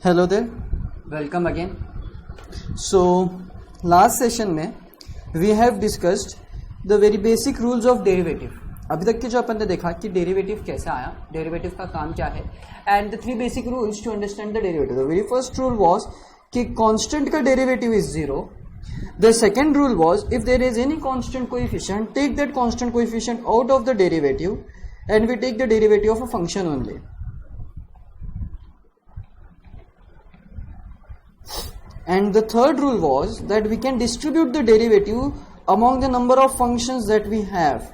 Hello there, welcome again. So last session में we have discussed the very basic rules of derivative. अभी तक के जो अपन ने देखा कि डेरिवेटिव कैसे आया, डेरिवेटिव का काम क्या है, and the three basic rules to understand the derivative. The very first rule was कि कांस्टेंट का derivative is zero. The second rule was if there is any constant coefficient, take that constant coefficient out of the derivative and we take the derivative of a function only. And the third rule was that we can distribute the derivative among the number of functions that we have.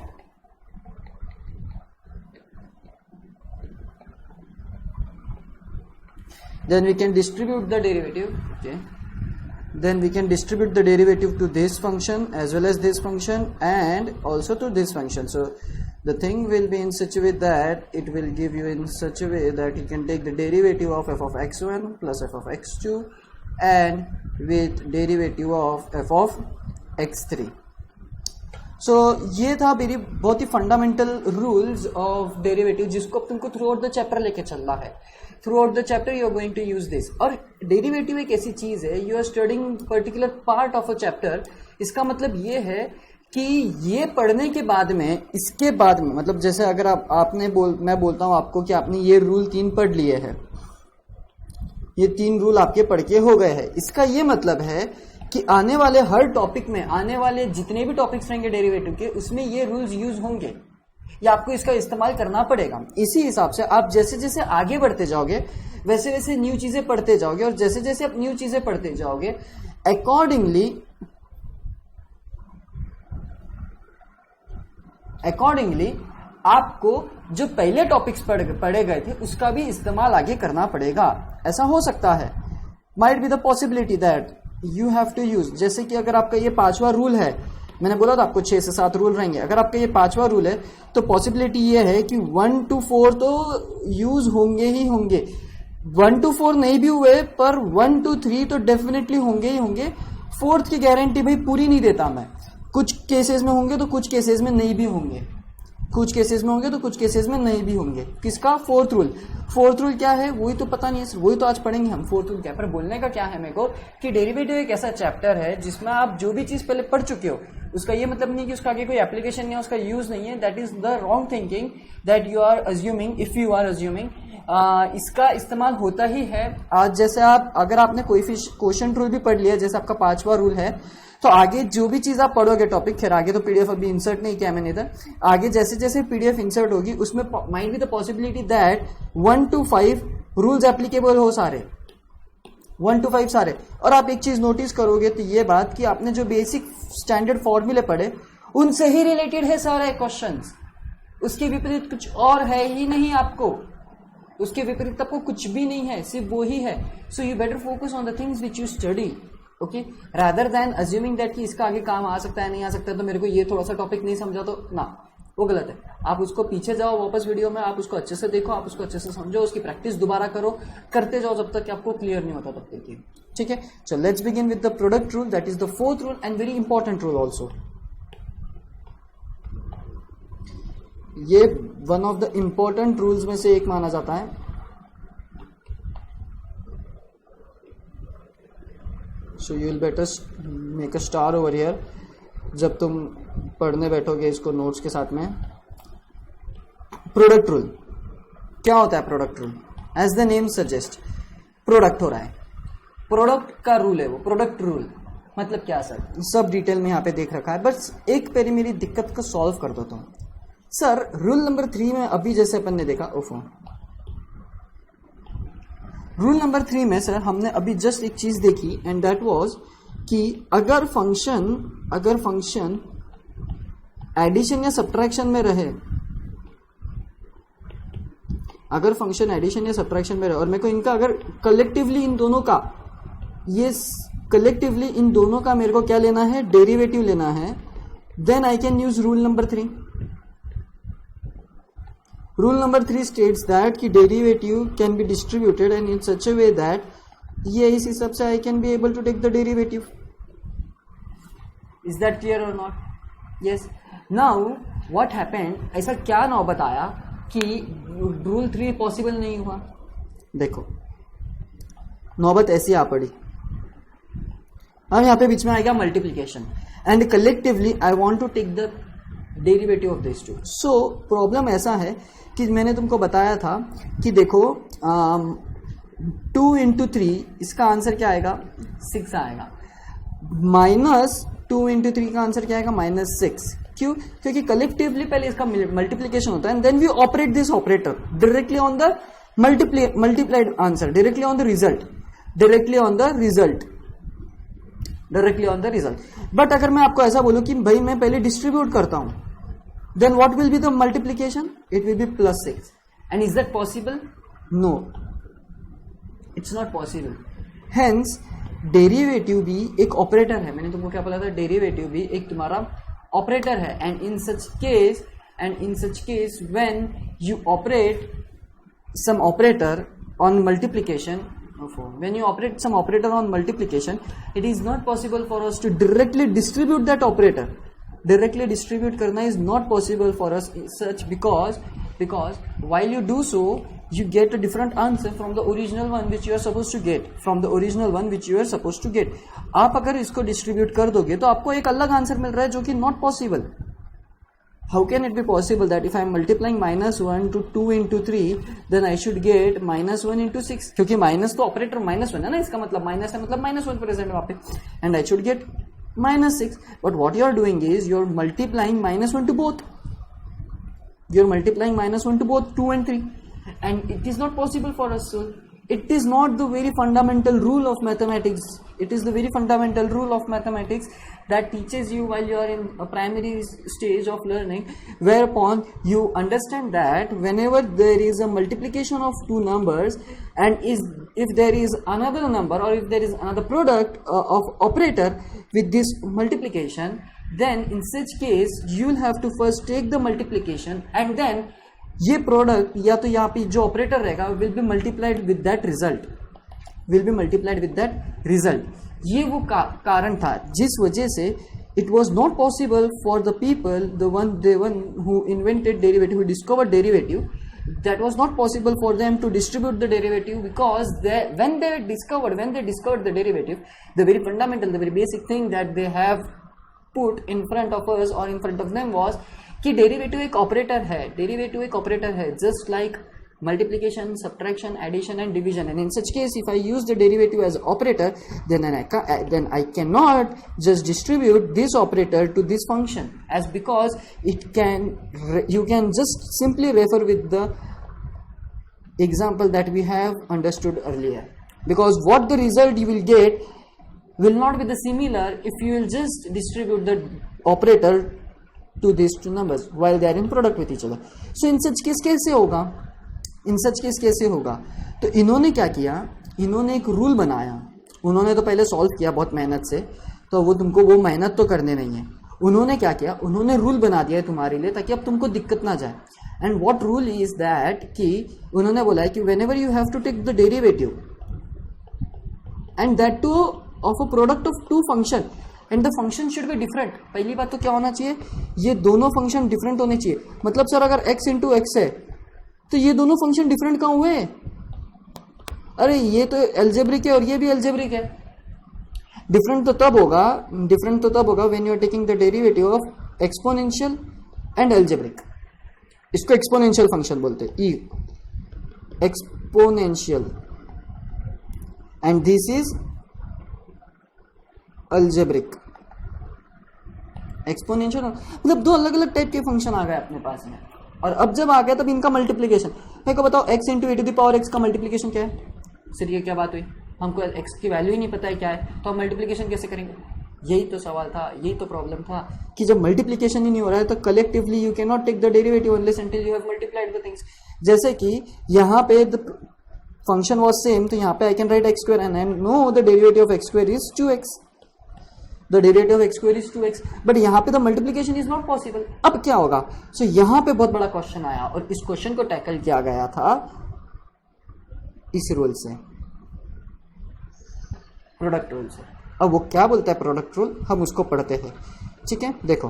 Then we can distribute the derivative, okay. Then we can distribute the derivative to this function as well as this function and also to this function. So the thing will be in such a way that it will give you in such a way that you can take the derivative of f of x1 plus f of x2 and with derivative of f of x3. So ये था मेरी बहुत ही fundamental rules of derivative जिसको तुमको throughout the chapter लेके चलना है। Throughout the chapter you are going to use this. और डेरिवेटिव एक ऐसी चीज है, you are studying particular part of a chapter. इसका मतलब ये है कि ये पढ़ने के बाद में, इसके बाद में, मतलब जैसे अगर मैं बोलता हूं आपको कि आपने ये रूल 3 पढ़ लिए हैं, ये 3 रूल आपके पढ़ के हो गए हैं, इसका ये मतलब है कि आने वाले हर टॉपिक में, आने वाले जितने भी टॉपिक्स रहेंगे डेरिवेटिव के, उसमें ये रूल्स यूज होंगे या आपको इसका इस्तेमाल करना पड़ेगा। इसी हिसाब से आप जैसे जैसे आगे बढ़ते जाओगे वैसे वैसे न्यू चीजें पढ़ते जाओगे, और जैसे जैसे आप न्यू चीजें पढ़ते जाओगे अकॉर्डिंगली आपको जो पहले टॉपिक्स पढ़े गए थे उसका भी इस्तेमाल आगे करना पड़ेगा। ऐसा हो सकता है, might be the possibility that you have to use. जैसे कि अगर आपका ये 5वां रूल है, मैंने बोला था आपको 6 से 7 रूल रहेंगे, अगर आपका ये 5वां रूल है तो पॉसिबिलिटी ये है कि 1 to 4 तो यूज होंगे ही होंगे। 1 to 4 नहीं भी हुए पर 1 to 3 तो डेफिनेटली होंगे ही होंगे। 4th की गारंटी भाई पूरी नहीं देता मैं, कुछ केसेस में होंगे तो कुछ केसेस में नहीं भी होंगे, कुछ केसेस में होंगे तो कुछ केसेस में नहीं भी होंगे। किसका? 4th rule. 4th रूल क्या है वही तो पता नहीं है, वही तो आज पढ़ेंगे हम। 4th रूल क्या है, पर बोलने का क्या है मेरे को कि डेरिवेटिव एक ऐसा चैप्टर है जिसमें आप जो भी चीज पहले पढ़ चुके हो उसका ये मतलब नहीं कि उसका आगे कोई एप्लीकेशन नहीं है, उसका यूज नहीं है। That is the wrong thinking that you are assuming. If you are assuming, इसका इस्तेमाल होता ही है। आज जैसे अगर आपने कोई क्वेश्चन रूल भी पढ़ लिया, जैसे आपका 5वां रूल है, तो आगे जो भी चीज आप पढ़ोगे टॉपिक, खैर आगे तो पीडीएफ अभी इंसर्ट नहीं किया मैंने इधर, आगे जैसे जैसे पीडीएफ इंसर्ट होगी उसमें might be the possibility that 1 to 5 rules applicable हो सारे, 1 to 5 सारे। और आप एक चीज नोटिस करोगे तो ये बात कि आपने जो बेसिक स्टैंडर्ड फॉर्मूले पढ़े उनसे ही रिलेटेड है सारे क्वेश्चंस, उसके विपरीत कुछ और है ही नहीं आपको, उसके विपरीत आपको कुछ भी नहीं है, सिर्फ वो ही है। So you better focus on the things which you study, okay, rather than assuming that कि इसका आगे काम आ सकता है नहीं आ सकता है, तो मेरे को ये थोड़ा सा टॉपिक नहीं समझा तो ना, वो गलत है। आप उसको पीछे जाओ वापस वीडियो में, आप उसको अच्छे से देखो, आप उसको अच्छे से समझो, उसकी प्रैक्टिस दोबारा करो, करते जाओ जब तक कि आपको क्लियर नहीं होता तब तक। ठीक है, so let's begin with the product rule, that is the 4th rule and very important rule also. ये one of the important rules में से एक माना जाता है। So you will better make a star over here जब तुम पढ़ने बैठोगे इसको नोट्स के साथ में। प्रोडक्ट रूल क्या होता है? Product rule as the name suggest, product हो रहा है, प्रोडक्ट का रूल है वो, प्रोडक्ट रूल मतलब क्या सर, सब डिटेल में यहाँ पे देख रखा है। बस एक पेरी मेरी दिक्कत को सॉल्व कर देता हूँ सर। रूल नंबर 3 में अभी जैसे अपन ने देखा, रूल नंबर 3 में सर हमने अभी जस्ट एक चीज देखी एंड दैट वाज कि अगर फंक्शन एडिशन या सब्ट्रैक्शन में रहे, अगर फंक्शन एडिशन या सब्ट्रैक्शन में रहे और मेरे को इनका अगर कलेक्टिवली इन दोनों का मेरे को क्या लेना है? डेरिवेटिव लेना है, then I can use rule number 3। Rule number 3 states that कि derivative can be distributed and in such a way that ये इस हिसाब से I can be able to take the derivative. Is that clear or not? Yes. Now what happened? ऐसा क्या नौबत आया कि रूल 3 पॉसिबल नहीं हुआ? देखो नौबत ऐसी आ पड़ी। अब यहाँ पे बीच में आएगा multiplication and collectively I want to take the derivative of this two. So problem ऐसा है कि मैंने तुमको बताया था कि देखो 2 into 3 इसका आंसर क्या आएगा 6 आएगा, माइनस 2 into 3 का आंसर क्या आएगा -6। क्यों? क्योंकि कलेक्टिवली पहले इसका मल्टीप्लीकेशन होता है and then we operate this operator directly on the multiplied answer, directly on the result, directly on the result, directly on the result. But अगर मैं आपको ऐसा बोलूं कि भाई मैं पहले डिस्ट्रीब्यूट करता हूं, then what will be the multiplication? It will be +6। And is that possible? No, it's not possible. Hence derivative भी एक ऑपरेटर है। मैंने तुमको क्या बोला था? डेरिवेटिव भी एक तुम्हारा ऑपरेटर है। And in such case when you operate some operator on multiplication, when you operate some operator on multiplication, it is not possible for us to directly distribute that operator. Directly distribute karna is not possible for us such because while you do so you get a different answer from the original one which you are supposed to get, from the original one which you are supposed to get. आप अगर इसको distribute कर दोगे तो आपको एक अलग answer मिल रहा है जो कि not possible. How can it be possible that if I am multiplying -1 to 2 into 3, then I should get -1 into 6? क्योंकि माइनस तो ऑपरेटर -1 है ना, इसका मतलब माइनस है, मतलब -1 प्रेजेंट है वहां पे, and I should get -6. But what you are doing is you are multiplying -1 to both. You are multiplying -1 to both 2 and 3, and it is not possible for us. So it is not the very fundamental rule of mathematics. It is the very fundamental rule of mathematics that teaches you while you are in a primary stage of learning, whereupon you understand that whenever there is a multiplication of two numbers and if there is another number or if there is another product of operator with this multiplication, then in such case you will have to first take the multiplication and then ये product या तो यहाँ पे जो operator रहेगा will be multiplied with that result, will be multiplied with that result. ये वो कारण था जिस वजह से it was not possible for the people, the one who invented derivative, who discovered derivative, that was not possible for them to distribute the derivative because when they discovered the derivative, the very fundamental, the very basic thing that they have put in front of us or in front of them was कि derivative एक operator है, derivative एक operator है, just like multiplication, subtraction, addition and division. And in such case, if I use the derivative as operator, then I cannot just distribute this operator to this function, as because you can just simply refer with the example that we have understood earlier, because what the result you will get will not be the similar if you will just distribute the operator to these two numbers while they are in product with each other. So in such case कैसे होगा? इन such case कैसे होगा? तो इन्होंने क्या किया, इन्होंने एक रूल बनाया। उन्होंने तो पहले सॉल्व किया बहुत मेहनत से, तो वो तुमको वो मेहनत तो करने नहीं है। उन्होंने क्या किया, उन्होंने रूल बना दिया है तुम्हारे लिए ताकि अब तुमको दिक्कत ना जाए। And what rule is that कि उन्होंने बोला है कि whenever you have to take the derivative and that too of a product of two function and the function should be different. पहली बात तो क्या होना चाहिए, ये दोनों फंक्शन डिफरेंट होने चाहिए। मतलब सर अगर x इंटू एक्स है तो ये दोनों फंक्शन डिफरेंट कहाँ हुए? अरे ये तो एल्जेब्रिक है और ये भी एल्जेब्रिक है। डिफरेंट तो तब होगा when you are taking the derivative of exponential and algebraic. इसको एक्सपोनेंशियल फंक्शन बोलते हैं, E exponential, and this is algebraic. Exponential मतलब दो अलग अलग टाइप के फंक्शन आ गए अपने पास में, और अब जब आ गया तब इनका मल्टीप्लीकेशन। मेरे को बताओ x into e to the power x का मल्टीप्लीकेशन क्या है? सर ये क्या बात हुई, हमको x की वैल्यू ही नहीं पता है क्या है, तो हम मल्टीप्लीकेशन कैसे करेंगे? यही तो सवाल था, यही तो प्रॉब्लम था कि जब मल्टीप्लीकेशन ही नहीं हो रहा है तो collectively you can not take the derivative unless until you have multiplied the things. जैसे कि यहाँ पे द फंक्शन वाज सेम, तो यहाँ पे I can write x square and I know the derivative of x square is 2x, the derivative of x square is 2x, but यहाँ पे the multiplication is not possible. अब क्या होगा? सो यहाँ पे बहुत बड़ा क्वेश्चन आया और इस क्वेश्चन को टैकल किया गया था इस रूल से, प्रोडक्ट रूल से। अब वो क्या बोलता है प्रोडक्ट रूल, हम उसको पढ़ते हैं। ठीक है, देखो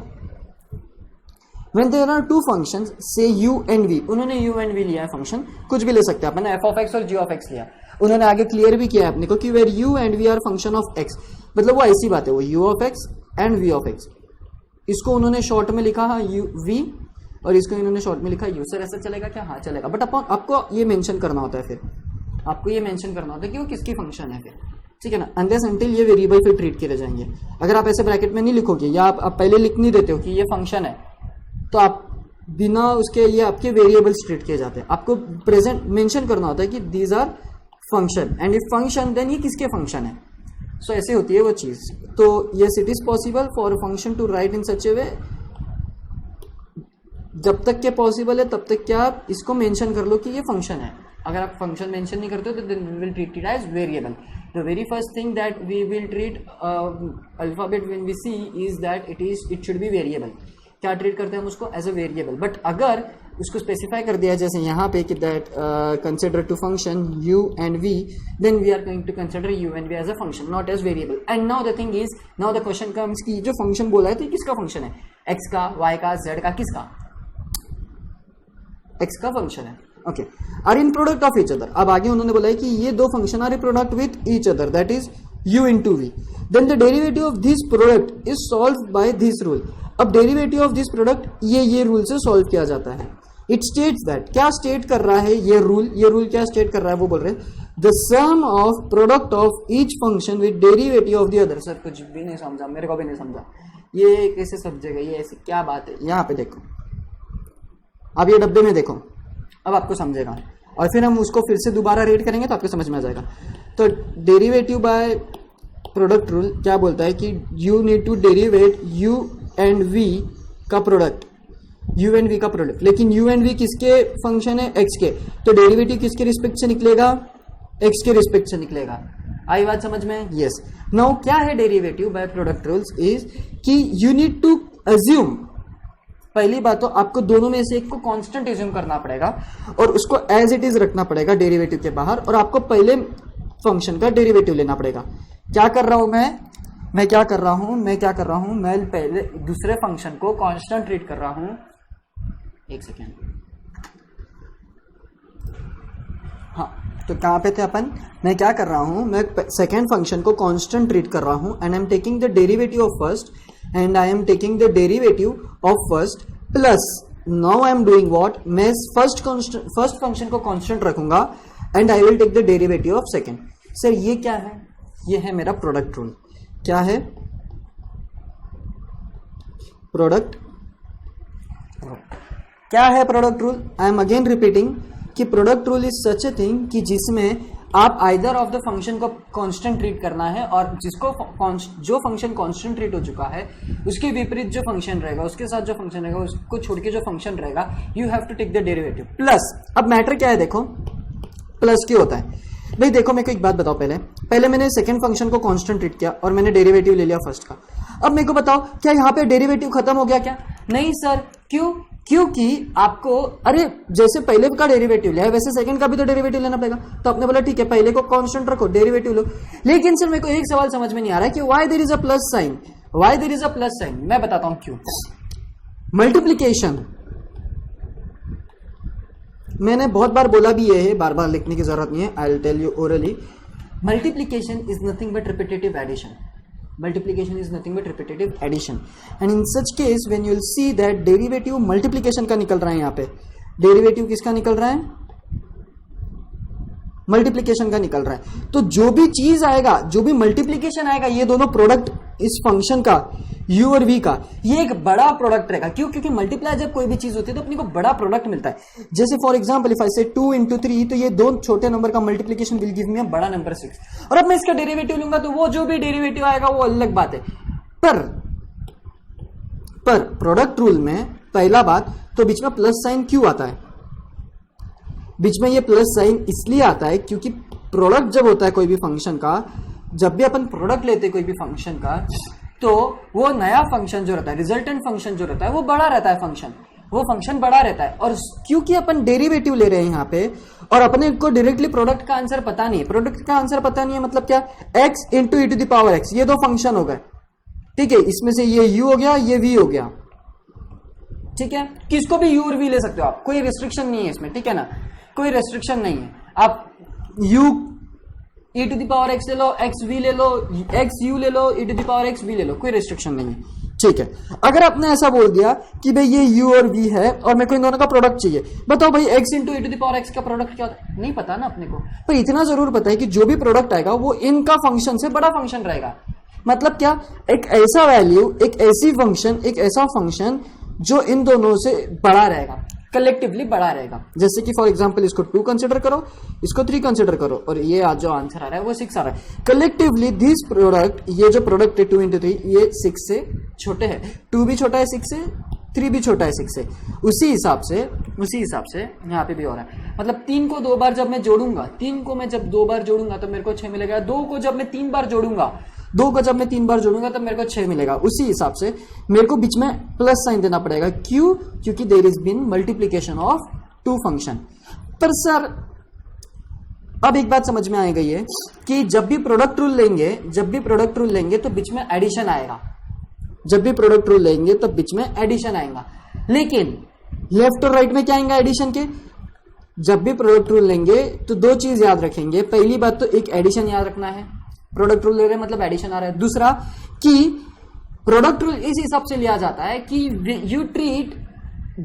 When there are two functions, say u and v, उन्होंने u and v लिया है फंक्शन, कुछ भी ले सकते हैं अपन, f of x और g of x लिया, उन्होंने आगे क्लियर भी किया है अपने को कि where u and v are function of x, मतलब वो ऐसी बात है, वो u of x and v of x, इसको उन्होंने शॉर्ट में लिखा है u v और इसको इन्होंने शॉर्ट में लिखा u। सर ऐसा चलेगा क्या? हाँ चलेगा, बट आपको ये मेंशन करना होता है, फिर आपको ये मेंशन करना होता है कि वो किसकी फंक्शन है फिर, ठीक है ना, अनलेस अनटिल ये वेरिएबल फिर ट्रीट किए जाएंगे। अगर आप ऐसे ब्रैकेट में नहीं लिखोगे या आप पहले लिख नहीं देते हो कि ये फंक्शन है, तो आप बिना उसके ये आपके वेरिएबल्स ट्रीट किए जाते हैं। आपको प्रेजेंट मेंशन करना होता है कि these are function, and if function then ये किसके फंक्शन है। सो ऐसे होती है वो चीज। तो yes it is possible for function to write in such a way, जब तक के पॉसिबल है तब तक क्या आप इसको मेंशन कर लो कि ये फंक्शन है। अगर आप फंक्शन मेंशन नहीं करते हो तो then we will treat it as variable. The very first thing that we will treat alphabet when we see is that it should be variable. क्या ट्रीट करते हैं हम उसको? As a variable. बट अगर उसको स्पेसिफाई कर दिया जैसे यहाँ पे कि that consider two function u and v, then we are going to consider u and v as a function, not as variable. And now the thing is, now the question comes कि जो function बोला है तो किसका function है? x का, y का, z का, किसका? x का फंक्शन है। Okay, are in product of each other. अब आगे उन्होंने बोला है कि ये दो function are a product with each other, that is u into v, then the derivative of this product is solved by this rule। अब डेरिवेटिव ऑफ दिस प्रोडक्ट ये रूल से सॉल्व किया जाता है। इट स्टेट्स दैट, क्या state कर रहा है ये रूल क्या स्टेट कर रहा है? वो बोल रहे हैं the sum of product of each function with derivative of the other. Sir कुछ भी नहीं समझा, मेरे को भी नहीं समझा, ये कैसे समझेगा, ये ऐसी क्या बात है? यहाँ पे देखो, अब ये डब्बे में देखो, अब आपको समझेगा, और फिर हम उसको फिर से दोबारा रीड करेंगे तो आपको समझ में आ जाएगा। तो डेरिवेटिव बाय प्रोडक्ट रूल क्या बोलता है कि you need to derivate u and v का प्रोडक्ट, u and v का प्रोडक्ट, लेकिन u and v किसके फंक्शन है? x के, तो डेरिवेटिव किसके रिस्पेक्ट से निकलेगा? x के रिस्पेक्ट से निकलेगा। आई बात समझ में? यस। नाउ क्या है derivative by product rules is कि यू नीड टू अज्यूम, पहली बात तो आपको दोनों में से एक को कांस्टेंट अज्यूम करना पड़ेगा और उसको एज इट इज रखना पड़ेगा डेरिवेटिव के बाहर, और आपको पहले फंक्शन का डेरिवेटिव लेना पड़ेगा। क्या कर रहा हूं मैं क्या कर रहा हूं, मैं पहले दूसरे फंक्शन को कांस्टेंट ट्रीट कर रहा हूं। एक सेकेंड, हाँ, तो कहां पे थे अपन? मैं क्या कर रहा हूं, मैं सेकेंड फंक्शन को कांस्टेंट ट्रीट कर रहा हूं, and I am taking the derivative of first, and I am taking the derivative of first plus, now I am doing what, मैं फर्स्ट फंक्शन को कांस्टेंट रखूंगा and I will take the derivative of second. Sir ये क्या है? ये है मेरा product rule. क्या है? प्रोडक्ट। क्या है product rule? I am again repeating कि product rule is such a thing कि जिसमें आप आइदर ऑफ द फंक्शन को कांस्टेंट ट्रीट करना है, और जिसको जो फंक्शन कांस्टेंट ट्रीट हो चुका है उसके विपरीत जो फंक्शन रहेगा, उसके साथ जो फंक्शन रहेगा, उसको छोड़ के जो फंक्शन रहेगा, you have to take the derivative plus. अब मैटर क्या है? देखो प्लस क्यों होता है भाई? देखो मेरे को एक बात बताओ, पहले मैंने सेकंड फंक्शन को कांस्टेंट ट्रीट किया और मैंने डेरिवेटिव ले लिया फर्स्ट का। अब मेरे को बताओ क्या यहाँ पे डेरिवेटिव खत्म हो गया क्या? नहीं सर, क्यों? क्योंकि आपको, अरे जैसे पहले का डेरिवेटिव लिया है वैसे सेकंड का भी तो डेरिवेटिव लेना पड़ेगा। तो आपने बोला ठीक है पहले को कांस्टेंट रखो, डेरिवेटिव लो। लेकिन सर मेरे को एक सवाल समझ में नहीं आ रहा है कि why there is a plus sign, why there is a plus sign. मैं बताता हूं क्यों। मल्टीप्लीकेशन, मैंने बहुत बार बोला भी ये है, बार बार लिखने की जरूरत नहीं है, I will tell you orally. Multiplication is nothing but repetitive addition. Multiplication is nothing but repetitive addition, and in such case when you will see that derivative multiplication का निकल रहा है, यहाँ पे डेरिवेटिव किसका निकल रहा है? मल्टीप्लीकेशन का निकल रहा है। तो जो भी चीज आएगा, जो भी मल्टीप्लीकेशन आएगा, ये दोनों प्रोडक्ट इस फंक्शन का u और v का, ये एक बड़ा प्रोडक्ट रहेगा। क्यों? क्योंकि मल्टीप्लाई जब कोई भी चीज होती है तो अपने को बड़ा प्रोडक्ट मिलता है। जैसे फॉर एग्जांपल इफ आई से 2 into 3, तो ये दो छोटे नंबर का मल्टीप्लीकेशन विल गिव मी अ बड़ा नंबर 6, और अब मैं इसका डेरिवेटिव लूंगा तो वो जो भी डेरिवेटिव आएगा वो अलग बात है। पर प्रोडक्ट रूल में पहला बात तो बीच में प्लस साइन क्यों आता है? बीच में ये प्लस साइन इसलिए आता है क्योंकि प्रोडक्ट जब होता है कोई भी फंक्शन का, जब भी अपन प्रोडक्ट लेते हैं कोई भी फंक्शन का, तो वो नया फंक्शन जो रहता है, रिजल्टेंट फंक्शन जो रहता है, वो बड़ा रहता है फंक्शन, वो फंक्शन बड़ा रहता है। और क्योंकि अपन डेरिवेटिव ले रहे हैं यहाँ पे और अपने को डायरेक्टली प्रोडक्ट का आंसर पता नहीं है, प्रोडक्ट का आंसर पता नहीं है मतलब क्या? x into e to the power x, ये दो फंक्शन हो गए, ठीक है। इसमें से ये u हो गया, ये v हो गया, ठीक है, किसको भी यू और वी ले सकते हो आप, कोई रिस्ट्रिक्शन नहीं है इसमें, ठीक है ना, कोई रिस्ट्रिक्शन नहीं है। आप u e to the power x ले लो, x v ले लो, x u ले लो, e to the power x v ले लो, कोई रिस्ट्रिक्शन नहीं है, ठीक है। अगर आपने ऐसा बोल दिया कि भाई ये u और v है और मेरे को इन दोनों का प्रोडक्ट चाहिए, बताओ भाई x into e to the power x का प्रोडक्ट क्या होता है, नहीं पता ना अपने को, पर इतना जरूर पता है कि जो भी प्रोडक्ट आएगा वो इनका फंक्शन से बड़ा फंक्शन रहेगा। मतलब क्या, एक ऐसा वैल्यू, एक ऐसी फंक्शन, एक ऐसा फंक्शन जो इन दोनों से बड़ा रहेगा, कलेक्टिवली बड़ा रहेगा। जैसे कि फॉर एग्जांपल इसको 2 कंसिडर करो, इसको 3 कंसिडर करो, और ये आज जो आंसर आ रहा है वो 6 आ रहा है। कलेक्टिवली दिस प्रोडक्ट, ये जो प्रोडक्ट है 2 इंटू 3, ये 6 से छोटे है, 2 भी छोटा है 6 से, 3 भी छोटा है 6 से। उसी हिसाब से यहाँ पे भी हो रहा है। मतलब 3 को 2 बार जब मैं जोड़ूंगा, 3 को मैं जब 2 बार जोड़ूंगा तो मेरे को 6 मिलेगा, 2 को जब मैं 3 बार जोड़ूंगा, 2 को जब मैं 3 बार जोड़ूंगा तब मेरे को 6 मिलेगा। उसी हिसाब से मेरे को बीच में प्लस साइन देना पड़ेगा, क्यों, क्योंकि there is been multiplication of 2 function. पर सर अब एक बात समझ में आ गई है कि जब भी प्रोडक्ट रूल लेंगे तो बीच में एडिशन आएगा, जब भी प्रोडक्ट रूल लेंगे तो बीच में एडिशन आएगा। लेकिन लेफ्ट और राइट में क्या आएगा एडिशन के, जब भी प्रोडक्ट रूल लेंगे तो 2 चीज याद रखेंगे। पहली बात तो एक एडिशन याद रखना है, प्रोडक्ट रूल ले रहे हैं मतलब एडिशन आ रहा है। दूसरा कि प्रोडक्ट रूल इस हिसाब से लिया जाता है कि यू ट्रीट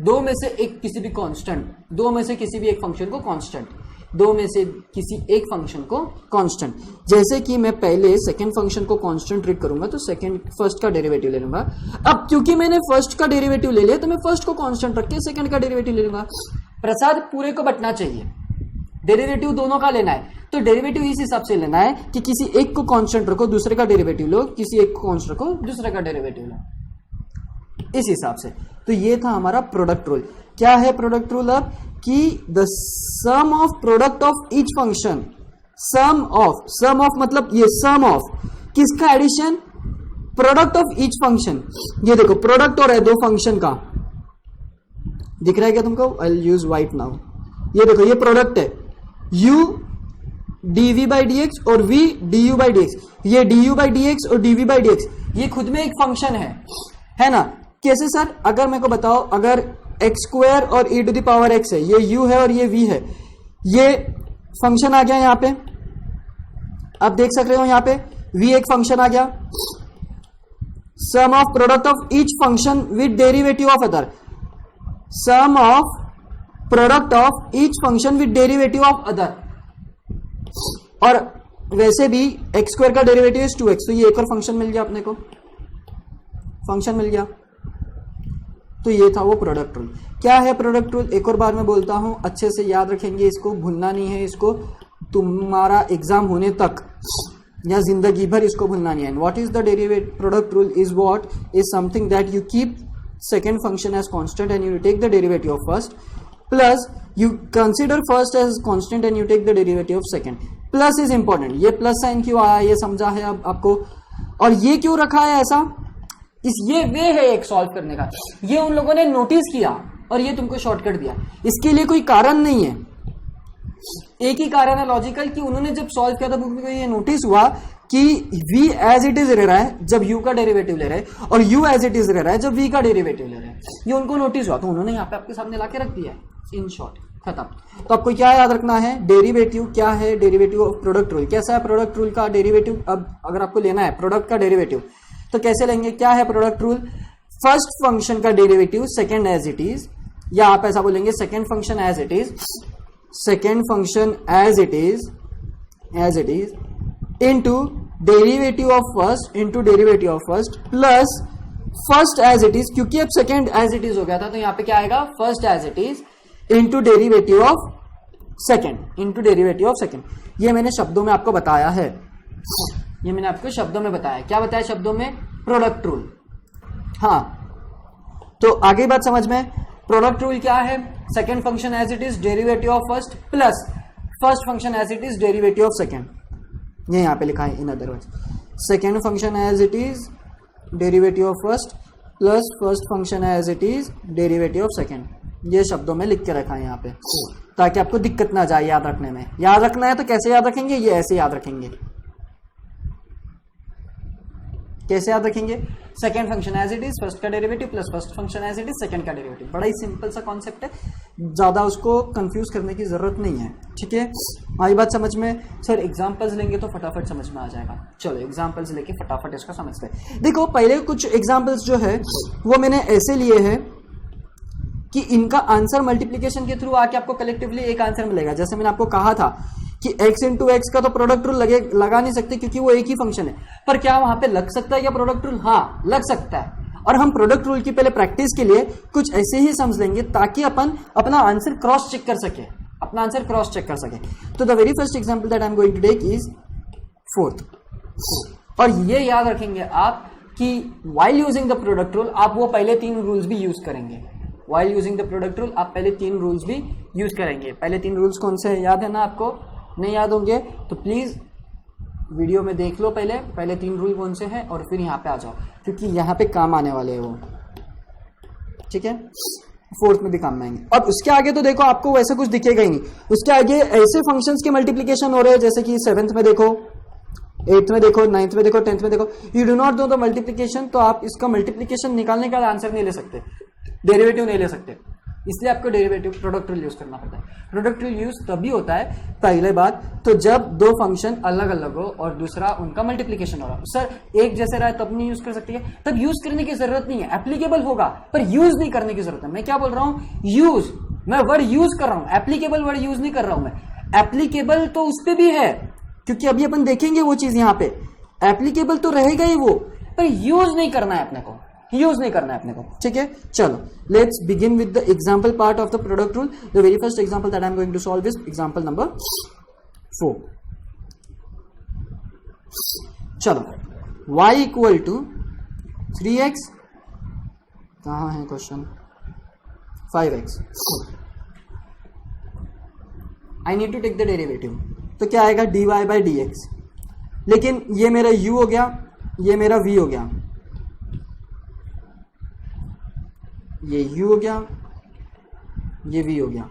2 में से एक किसी भी कांस्टेंट, 2 में से किसी भी एक फंक्शन को कांस्टेंट, 2 में से किसी एक फंक्शन को कांस्टेंट। जैसे कि मैं पहले सेकंड फंक्शन को कांस्टेंट ट्रीट करूंगा तो फर्स्ट का डेरिवेटिव ले लूंगा। अब क्योंकि मैंने फर्स्ट का डेरिवेटिव ले लिया तो मैं फर्स्ट को कांस्टेंट रख के सेकंड का डेरिवेटिव ले लूंगा। प्रसाद पूरे को बटना चाहिए, डेरिवेटिव दोनों का लेना है, तो डेरिवेटिव इस हिसाब से लेना है कि किसी एक को कांस्टेंट रखो, दूसरे का डेरिवेटिव लो, किसी एक को कांस्टेंट रखो, दूसरे का डेरिवेटिव लो, इस हिसाब से। तो ये था हमारा प्रोडक्ट रूल। क्या है प्रोडक्ट रूल अब, कि the sum of product of each function, sum of मतलब ये सम ऑफ किसका addition, product of each function. ये देखो प्रोडक्ट और है 2 फंक्शन का, दिख रहा है क्या तुमको, आई विल यूज व्हाइट नाउ। ये देखो ये प्रोडक्ट है, u dv by dx और v du by dx, ये du by dx और dv by dx ये खुद में एक फंक्शन है ना। कैसे सर, अगर मेरे को बताओ, अगर एक्स स्क्वायर और e to the power x है, ये u है और ये v है, ये फंक्शन आ गया यहां पे, आप देख सक रहे हो यहां पे v एक फंक्शन आ गया। Sum of product of each function with derivative of other, sum of product of each function with derivative of other. और वैसे भी एक्स स्क्वायर का डेरिवेटिव इज 2x, तो ये एक और फंक्शन मिल गया अपने को, फंक्शन मिल गया। तो ये था वो प्रोडक्ट रूल। क्या है प्रोडक्ट रूल, एक और बार मैं बोलता हूं, अच्छे से याद रखेंगे, इसको भूलना नहीं है, इसको तुम्हारा एग्जाम होने तक या जिंदगी भर इसको भूलना नहीं है। What is the derivative, product rule is what is something that you keep second function as constant and you take the derivative of first, plus you consider first as constant and you take the derivative of second. Plus is important, ये plus sign क्यों आया ये समझा है अब आपको, और ये क्यों रखा है ऐसा, ये वे है एक सॉल्व करने का, ये उन लोगों ने नोटिस किया और ये तुमको शॉर्टकट दिया, इसके लिए कोई कारण नहीं है, एक ही कारण है लॉजिकल, कि उन्होंने जब सॉल्व किया था बुक में ये नोटिस हुआ कि v एज इट इज रह रहा है जब u का डेरिवेटिव ले रहा है और u एज इट इज रह रहा है जब v का डेरिवेटिव ले रहा है, ये उनको नोटिस हुआ तो उन्होंने यहाँ पे आपके सामने लाके रख दिया, इन शॉर्ट खत्म। तो आपको क्या याद रखना है, डेरिवेटिव क्या है, डेरिवेटिव ऑफ प्रोडक्ट रूल। कैसा है प्रोडक्ट रूल का डेरिवेटिव, अब अगर आपको लेना है प्रोडक्ट का डेरिवेटिव तो कैसे लेंगे, क्या है प्रोडक्ट रूल, फर्स्ट फंक्शन का derivative second as it is, या आप ऐसा बोलेंगे second function as it is, second function as it is into derivative of first into derivative of first plus first as it is, क्योंकि अब second as it is हो गया था तो यहां पे क्या आएगा first as it is into derivative of second. ये मैंने शब्दों में आपको बताया है, ये मैंने आपको शब्दों में बताया। क्या बताया शब्दों में, प्रोडक्ट रूल। हाँ तो आगे बात समझ में, प्रोडक्ट रूल क्या है, second function as it is derivative of first plus first function as it is derivative of second. ये यहां पे लिखा है in other words, second function as it is derivative of first plus first function as it is derivative of second. ये शब्दों में लिख के रखा है यहाँ पे ताकि आपको दिक्कत ना जाए याद रखने में। याद रखना है तो कैसे याद रखेंगे, ये ऐसे याद रखेंगे। कैसे याद रखेंगे, second function as it is first का derivative plus first function as it is second का डेरिवेटिव। बड़ा ही सिंपल सा कॉन्सेप्ट है, ज्यादा उसको कंफ्यूज करने की जरूरत नहीं है, ठीक है। आई बात समझ में? सर एग्जांपल्स लेंगे तो फटाफट समझ में आ जाएगा। चलो एग्जांपल्स लेके फटाफट इसका समझते हैं। देखो पहले कुछ एग्जांपल्स जो है वो मैंने ऐसे लिए हैं कि इनका आंसर मल्टीप्लीकेशन के थ्रू आके आपको कलेक्टिवली एक आंसर मिलेगा। जैसे मैंने आपको कहा था कि x इंटू एक्स का तो प्रोडक्ट रूल लगा नहीं सकते क्योंकि वो एक ही फंक्शन है, पर क्या वहां पे लग सकता है क्या प्रोडक्ट रूल? हाँ लग सकता है। और हम प्रोडक्ट रूल की पहले प्रैक्टिस के लिए कुछ ऐसे ही समझ लेंगे ताकि अपन अपना आंसर क्रॉस चेक कर सके, अपना आंसर क्रॉस चेक कर सके। तो the very first example that I am going to take is 4th। और ये याद रखेंगे आप कि while using the product rule आप वो पहले 3 रूल्स भी यूज करेंगे। While using the product rule आप पहले 3 रूल्स भी यूज करेंगे। पहले 3 रूल्स कौन से है याद है ना आपको? नहीं याद होंगे तो प्लीज वीडियो में देख लो पहले 3 रूल कौन से हैं और फिर यहाँ पे आ जाओ, क्योंकि यहाँ पे काम आने वाले हैं वो, ठीक है। 4th में भी काम में आएंगे। और उसके आगे तो देखो आपको वैसा कुछ दिखेगा ही नहीं। उसके आगे ऐसे फंक्शंस के मल्टीप्लीकेशन हो रहे हैं जैसे कि 7th में देखो, 8th में देखो, 9th में देखो, 10th में देखो। You do not know the multiplication, तो आप इसका मल्टीप्लीकेशन निकालने का आंसर नहीं ले सकते, डेरिवेटिव नहीं ले सकते, इसलिए आपको डेरिवेटिव प्रोडक्ट रूल यूज करना पड़ता है। प्रोडक्ट रूल यूज तभी होता है पहले बात तो जब 2 फंक्शन अलग अलग हो और दूसरा उनका मल्टीप्लीकेशन हो रहा हो। सर एक जैसे रहा है तब नहीं यूज कर सकती है, तब यूज करने की जरूरत नहीं है, एप्लीकेबल होगा पर यूज नहीं करने की जरूरत है। मैं क्या बोल रहा हूं? यूज, मैं वर्ड यूज कर रहा हूं, एप्लीकेबल वर्ड यूज नहीं कर रहा हूं मैं। एप्लीकेबल तो उस पर भी है क्योंकि अभी अपन देखेंगे वो चीज, यहां पे एप्लीकेबल तो रहेगा ही वो, पर यूज नहीं करना है अपने को, यूज नहीं करना है अपने को, ठीक है। चलो let's begin with the example part of the product rule. The very first example that I am going to solve is example number 4। चलो y इक्वल टू 3x, कहां है question? 5x। I need to take the derivative, तो क्या आएगा? dy by dx। लेकिन ये मेरा u हो गया, ये मेरा v हो गया, ये u हो गया, ये v हो गया।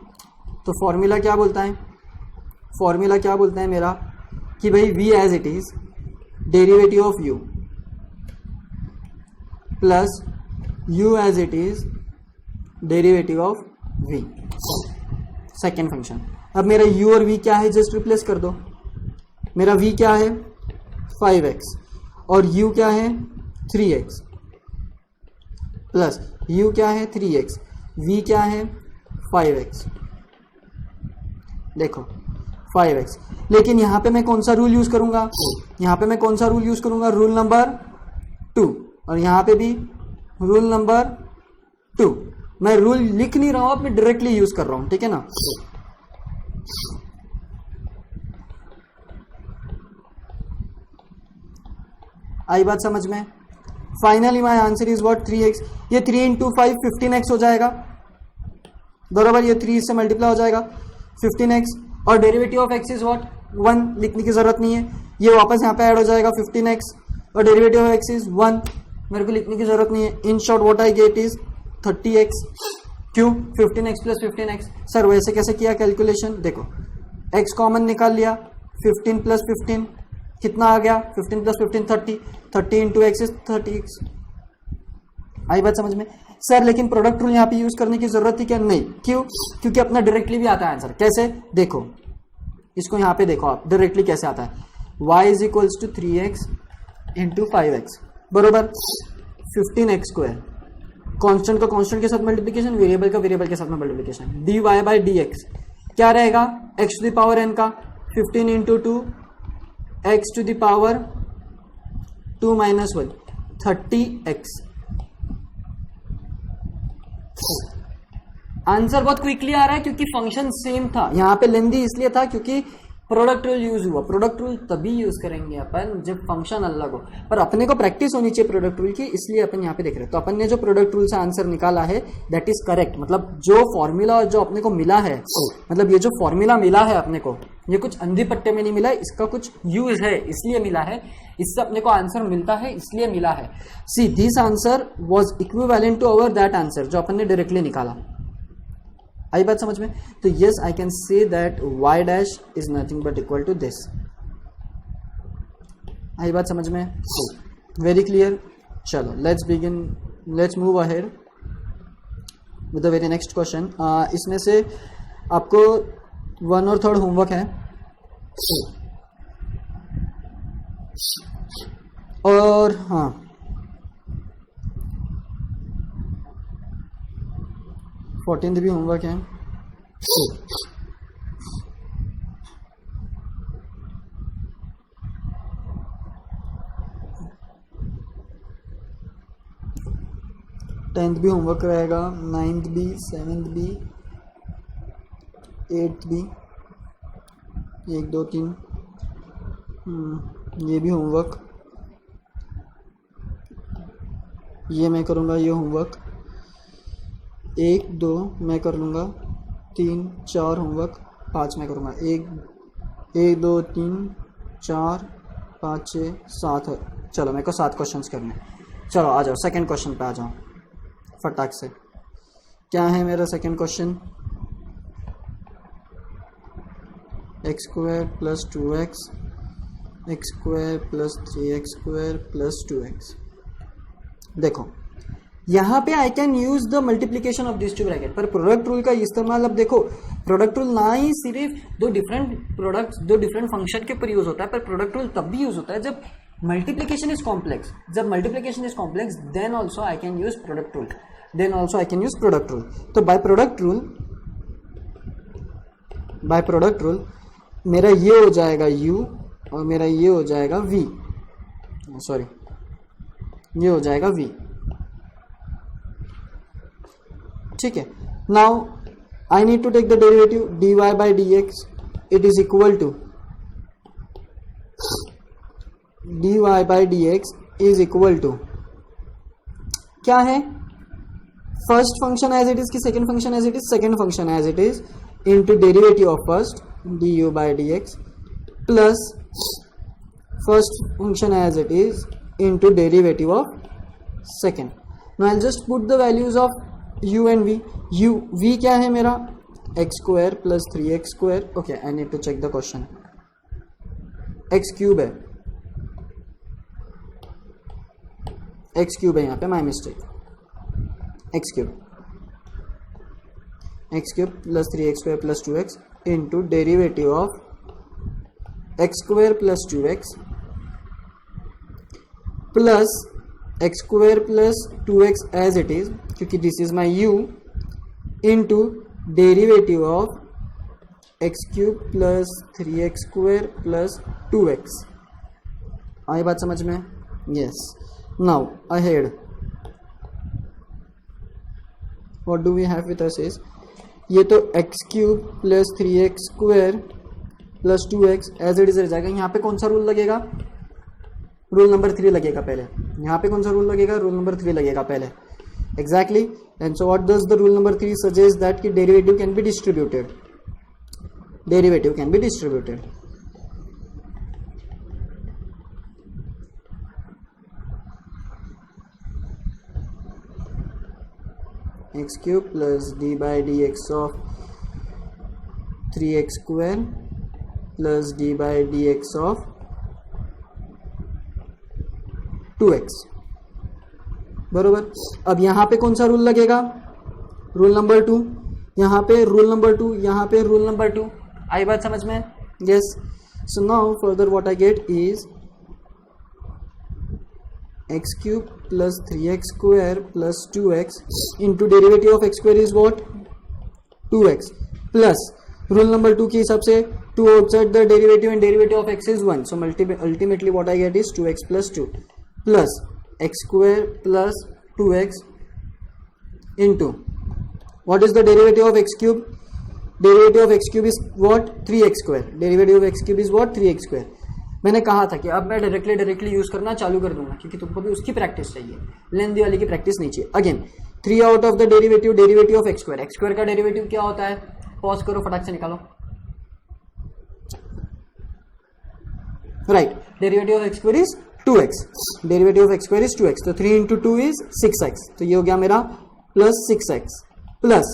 तो फॉर्मूला क्या बोलता है? फॉर्मूला क्या बोलता है मेरा कि भाई v as it is derivative of u plus u as it is derivative of v, second function. अब मेरा u और v क्या है? जस्ट रिप्लेस कर दो। मेरा v क्या है? 5x और u क्या है? 3x प्लस u क्या है? 3x, v क्या है? 5x। देखो 5x, लेकिन यहां पे मैं कौन सा रूल यूज करूंगा? यहां पे मैं कौन सा रूल यूज करूंगा? Rule number 2। और यहां पे भी रूल नंबर 2। मैं रूल लिख नहीं रहा हूं, मैं डायरेक्टली यूज कर रहा हूं, ठीक है ना। आई बात समझ में? Finally my answer is what? 3x। ये 3 इंटू 5 15x हो जाएगा, बराबर। ये 3 से मल्टीप्लाई हो जाएगा 15x। और derivative of x is what? 1। लिखने की जरूरत नहीं है, ये वापस यहाँ पे ऐड हो जाएगा 15x। और डेरिवेटिव ऑफ x इज 1, मेरे को लिखने की जरूरत नहीं है। In short what I get is 30x। क्यों? 15x plus 15x। सर वैसे कैसे किया कैलकुलेशन? देखो x कॉमन निकाल लिया, 15 प्लस 15 कितना आ गया? 15 plus 15 30, 30 into x is 30x। आई बात समझ में? सर लेकिन प्रोडक्ट रूल यहाँ पे यूज करने की जरूरत थी क्या? नहीं। क्यों? क्योंकि अपना डायरेक्टली भी आता है आंसर। कैसे? देखो इसको यहाँ पे देखो आप, डायरेक्टली कैसे आता है? y is equals to 3x into 5x, बरोबर 15x स्क्वायर। कॉन्स्टेंट का कॉन्स्टेंट के साथ मल्टीप्लीकेशन, वेरिएबल का वेरिएबल के साथ में मल्टीप्लीकेशन। dy बाई dx क्या रहेगा? x to the power n का 15 into 2 x to the power 2 minus 1 30x। Answer बहुत क्विकली आ रहा है क्योंकि फंक्शन सेम था। यहां पे लेंदी इसलिए था क्योंकि प्रोडक्ट रूल यूज हुआ। प्रोडक्ट रूल तभी यूज करेंगे अपन जब फंक्शन अलग हो, पर अपने को प्रैक्टिस होनी चाहिए प्रोडक्ट रूल की, इसलिए अपन यहाँ पे देख रहे हैं। तो अपन ने जो प्रोडक्ट रूल से आंसर निकाला है दैट इज करेक्ट। मतलब जो फॉर्मूला जो अपने को मिला है, मतलब ये जो फॉर्मूला मिला है अपने को, ये कुछ अंधी पट्टे में नहीं मिला है, इसका कुछ यूज है इसलिए मिला है, इससे अपने को आंसर मिलता है इसलिए मिला है। See this answer was equivalent to our that answer जो अपन ने डायरेक्टली निकाला। आई बात समझ में? तो yes I can say that y dash is nothing but equal to this. आई बात समझ में? Very clear. चलो let's move ahead with the very next question. इसमें से आपको 1 और 3 होमवर्क है और हाँ 14th भी होमवर्क है. टेंथ भी होमवर्क रहेगा, 9th भी, 7th भी, 8th भी, 1 2 3 ये भी होमवर्क, ये मैं करूँगा. ये होमवर्क 1 2 मैं कर लूँगा, 3 4 होमवर्क, 5 मैं करूँगा. 1 2 3 4 5 6 7 है. चलो मेरे को 7 क्वेश्चंस करने. चलो आ जाओ सेकंड क्वेश्चन पे आ जाओ फटाक से. क्या है मेरा second question? X square plus 2x x square plus 3x square plus 2x. देखो यहाँ पे आई can use the multiplication of this to bracket, पर प्रोडक्ट रूल का इस्तेमाल. अब देखो प्रोडक्ट रूल ना ही सिर्फ दो डिफरेंट फंक्शन के ऊपर यूज होता है, पर प्रोडक्ट रूल तब भी यूज होता है जब मल्टीप्लीकेशन इज कॉम्प्लेक्स. जब multiplication is complex then also I can use product rule. तो बाय प्रोडक्ट रूल मेरा ये हो जाएगा u और मेरा ये हो जाएगा v. सॉरी ये हो जाएगा v. ठीक है. Now I need to take the derivative dy by dx. It is equal to dy by dx is equal to क्या है? First function as it is कि second function as it is? Second function as it is into derivative of first du by dx plus first function as it is into derivative of second. Now I just put the values of u and v. v क्या है मेरा? X square plus 3x square. Okay I need to check the question. X cube है, X cube है यहाँ पे, my mistake. X cube plus 3x square plus 2x into derivative of x square plus 2x plus X square plus 2x as it is, क्योंकि this is my u, into derivative of X cube plus 3x square plus 2x. आई बात समझ में? Yes. Now ahead what do we have with us is ये तो x cube plus 3x square plus 2x as it is रह जाएगा. यहाँ पे कौन सा रूल लगेगा? रूल नंबर 3 लगेगा पहले. यहाँ पे कौन सा रूल लगेगा? रूल नंबर 3 लगेगा पहले. Exactly. And so what does the rule number 3 suggest? That कि derivative can be distributed. X cube plus D by D x of 3x square plus D by D x of 2x. बरोबर. अब यहाँ पे कौन सा rule लगेगा? Rule number 2. यहाँ पे रूल नंबर 2, यहाँ पे रूल नंबर 2. आई बात समझ में? Yes. So now further what I get is x cube plus 3x square plus 2x into derivative of x square is what? 2x plus rule number 2 के हिसाब से 2 outside the derivative and derivative of x is 1. So ultimately what I get is 2x plus 2 plus X square plus 2x into what is the derivative of X cube? Derivative of X cube is what? 3x square. Derivative of X cube is what? 3x square. मैंने कहा था कि अब मैं directly use करना चालू कर दूंगा, क्योंकि तुमको भी उसकी प्रैक्टिस चाहिए, लेंदी वाली की प्रैक्टिस नहीं चाहिए. Again 3 out of the derivative of x square. X square का डेरिवेटिव क्या होता है? पॉज करो, फटाक से निकालो. Right. Derivative of x square is 2x. Derivative of x square is 2x. तो 3 इंटू 2 इज 6x. तो ये हो गया मेरा plus 6x plus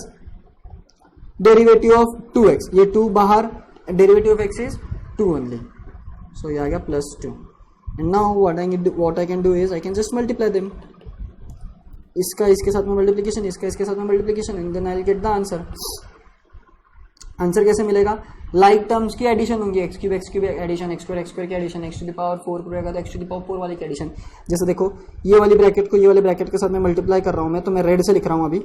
derivative of 2x. ये 2 बाहर, derivative of x is 2 only. So ये आ गया plus 2. And now what I can do is I can just multiply them. इसका इसके साथ में मल्टीप्लिकेशन, इसका इसके साथ में multiplication, and then I will get the answer. Answer कैसे मिलेगा? लाइक टर्म्स की एडिशन होंगी, x cube addition, x square की addition, x to the power 4 पूरा एक्स टू द पावर 4 वाली की एडिशन. जैसे देखो ये वाली ब्रैकेट को ये वाले ब्रैकेट के साथ में मल्टीप्लाई कर रहा हूं मैं, तो मैं रेड से लिख रहा हूं अभी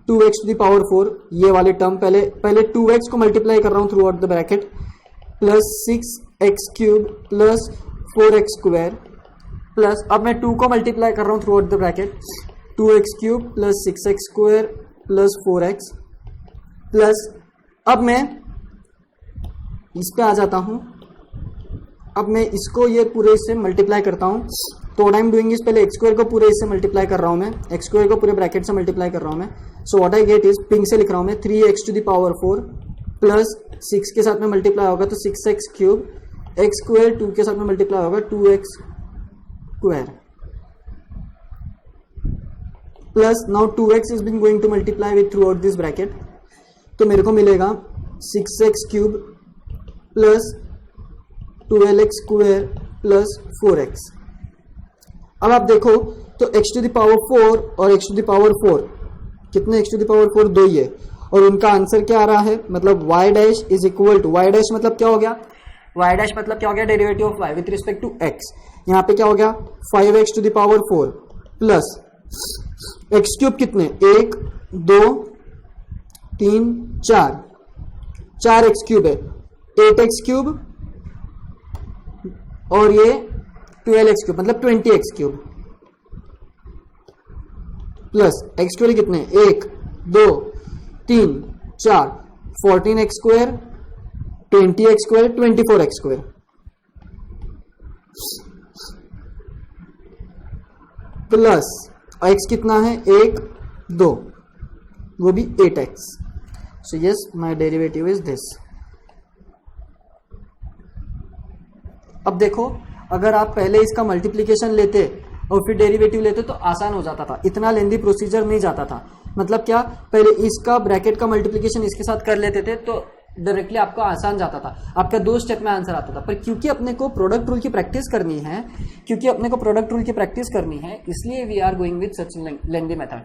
2x टू द पावर 4. ये वाले टर्म पहले 2x को मल्टीप्लाई कर रहा हूं through out the bracket, plus 6x cube plus 4x square, plus अब मैं 2 को मल्टीप्लाई कर रहा हूं through out the bracket, 2x cube plus 6x square plus 4x, plus अब मैं इस पे आ जाता हूं. अब मैं इसको ये पूरे इससे मल्टीप्लाई करता हूं. तो what I am doing is पहले एक्स स्क्वायर को पूरे इससे मल्टीप्लाई कर रहा हूं मैं, एक्स स्क्वायर को पूरे ब्रैकेट से मल्टीप्लाई कर रहा हूं मैं. So what I get is, pink से लिख रहा हूं मैं 3x to the power 4 plus 6 के साथ में मल्टीप्लाई होगा तो 6x क्यूब, एक्स स्क्वायर 2 के साथ में मल्टीप्लाई होगा 2x square, plus now 2x is being going to multiply with through out this bracket. तो मेरे को मिलेगा 6x cube plus 12x square plus 4x. अब आप देखो तो x टू द पावर 4 और x टू द पावर 4 कितने, x टू द पावर 4 2 ही है, और उनका आंसर क्या आ रहा है, मतलब y dash is equal to, y dash मतलब क्या हो गया, y डैश मतलब क्या हो गया, derivative of y with respect to x. यहाँ पे क्या हो गया 5x to the power 4 plus x cube कितने, 1 2 3 4 x क्यूब है, 8x क्यूब और ये 12x क्यूब मतलब 20x cube, plus x square कितने, 1 2 3 4 14x square, 20x square, 24x square, plus x कितना है 1 2 वो भी 8x. So yes my derivative is this. अब देखो अगर आप पहले इसका मल्टीप्लिकेशन लेते और फिर डेरिवेटिव लेते तो आसान हो जाता था, इतना लेंदी प्रोसीजर नहीं जाता था. मतलब क्या, पहले इसका ब्रैकेट का मल्टीप्लिकेशन इसके साथ कर लेते थे तो डायरेक्टली आपको आसान जाता था, आपका 2 स्टेप में आंसर आता था. पर क्योंकि अपने को प्रोडक्ट रूल की प्रैक्टिस करनी है, इसलिए we are going with such lengthy method.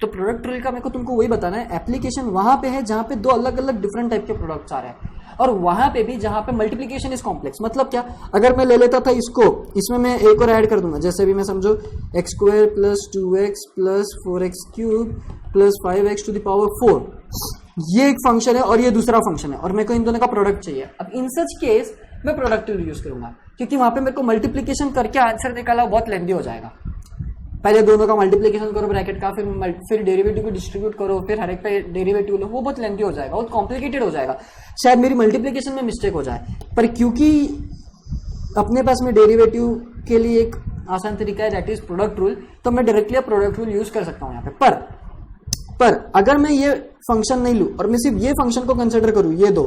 तो प्रोडक्ट रूल का मेरे को तुमको वही बताना है, एप्लीकेशन वहां पे है जहां पे 2 अलग अलग डिफरेंट टाइप के प्रोडक्ट्स आ रहे हैं, और वहां पे भी जहां पे मल्टीप्लिकेशन इज कॉम्प्लेक्स. मतलब क्या, अगर मैं ले लेता था इसको, इसमें मैं एक और ऐड कर दूंगा, जैसे भी मैं समझो x square plus 2x plus 4x cube plus 5x to the power 4, ये एक फंक्शन है और ये दूसरा फंक्शन है, और मेरे को इन दोनों का प्रोडक्ट चाहिए. अब इन सच केस मैं प्रोडक्ट रूल यूज करूंगा, क्योंकि वहां पे मेरे को मल्टीप्लिकेशन करके आंसर निकाला बहुत लेंदी हो जाएगा. पहले दोनों का मल्टीप्लिकेशन करो ब्रैकेट का, फिर डेरिवेटिव को डिस्ट्रीब्यूट करो, फिर हर एक पे डेरिवेटिव लो, वो बहुत लेंथी हो जाएगा, बहुत कॉम्प्लिकेटेड हो जाएगा. शायद मेरी मल्टीप्लिकेशन में मिस्टेक हो जाए, पर क्योंकि अपने पास में डेरिवेटिव के लिए एक आसान तरीका है, दैट इज प्रोडक्ट रूल, तो मैं डायरेक्टली प्रोडक्ट रूल यूज कर सकता हूं यहाँ पे. पर अगर मैं ये फंक्शन नहीं लूं और मैं सिर्फ ये फंक्शन को कंसिडर करूं, ये दो,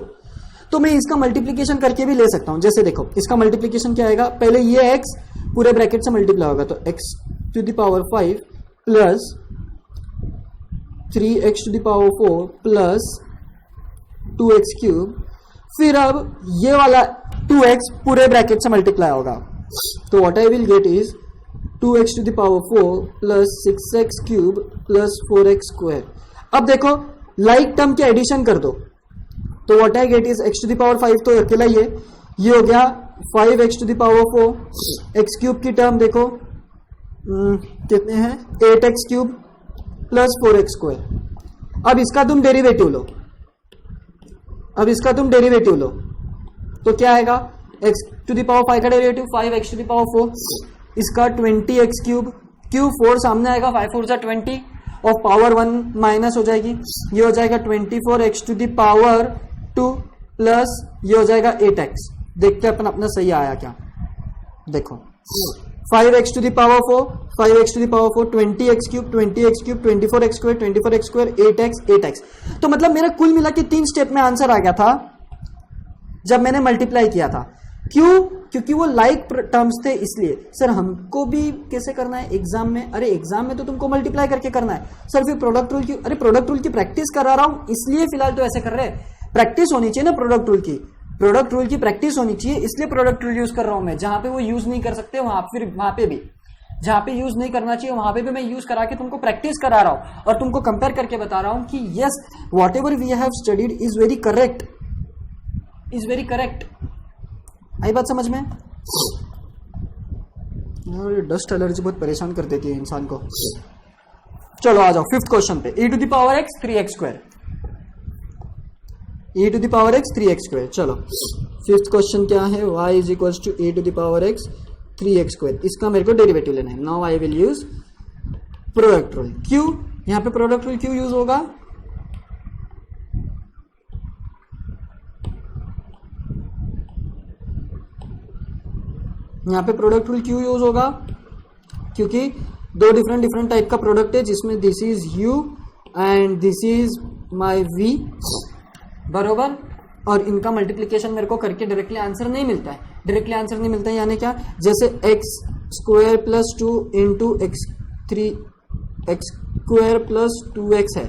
तो मैं इसका मल्टीप्लिकेशन करके भी ले सकता हूं. जैसे देखो इसका मल्टीप्लिकेशन क्या आएगा, पहले ये x पूरे ब्रैकेट से मल्टीप्लाई होगा तो x to the power 5 plus 3x to the power 4 plus 2x cube, फिर अब ये वाला 2x पूरे ब्रैकेट से मल्टीप्लाई होगा, तो what I will get is 2x to the power 4 plus 6x cube plus 4x square. अब देखो लाइक टर्म के एडिशन कर दो, तो what I get is x to the power 5 तो अकेला ये हो गया 5x to the power 4, x cube की टर्म देखो कितने हैं 8x cube plus 4x square. अब इसका तुम डेरिवेटिव लो, तो क्या आएगा, x टू द पावर 5 का derivative 5x to the power 4, इसका 20x क्यूब, क्यूब 4 सामने आएगा, 5 4 20 और पावर 1 माइनस हो जाएगी, ये हो जाएगा 24x to the power 2 plus ये हो जाएगा 8x. देखते हैं अपना सही आया क्या. देखो 5x to the power 4, 5x to the power 4, 20x cube, 24x square, 8x. तो मतलब मेरा कुल मिला के 3 स्टेप में आंसर आ गया था जब मैंने मल्टीप्लाई किया था. क्यों, क्योंकि वो लाइक टर्म्स थे. इसलिए सर हमको भी कैसे करना है एग्जाम में, अरे एग्जाम में तो तुमको मल्टीप्लाई करके करना है सर, फिर प्रोडक्ट रूल की, अरे प्रोडक्ट रूल की प्रैक्टिस करा रहा हूं इसलिए फिलहाल तो ऐसे कर रहे हैं. प्रैक्टिस होनी चाहिए ना प्रोडक्ट रूल की. प्रोडक्ट रूल की प्रैक्टिस होनी चाहिए, इसलिए प्रोडक्ट रूल यूज कर रहा हूं मैं। जहां पे वो यूज नहीं कर सकते वहां पे भी, जहां पे यूज नहीं करना चाहिए वहां पे भी मैं यूज करा के तुमको प्रैक्टिस करा रहा हूं और तुमको कंपेयर करके बता रहा हूं कि yes whatever we have studied is very correct, is very correct. आई बात समझ में? डस्ट एलर्जी बहुत परेशान कर देती है इंसान को। चलो आ जाओ फिफ्थ क्वेश्चन पे, e to the power x 3x square, e to the power x 3x square. चलो फिफ्थ क्वेश्चन क्या है, y is equal to e to the power x 3x square. इसका मेरे को डेरिवेटिव लेना है। Now I will use product rule. क्यों यहां पे प्रोडक्ट रूल क्यों यूज होगा? यहां पे प्रोडक्ट रूल क्यों यूज होगा? क्योंकि दो डिफरेंट टाइप का प्रोडक्ट है, जिसमें this is u and this is my v, बरोबर। और इनका मल्टीप्लीकेशन मेरे को करके डायरेक्टली आंसर नहीं मिलता है। डायरेक्टली आंसर नहीं मिलता है यानी क्या? जैसे x square plus 2 into x square plus 2x है,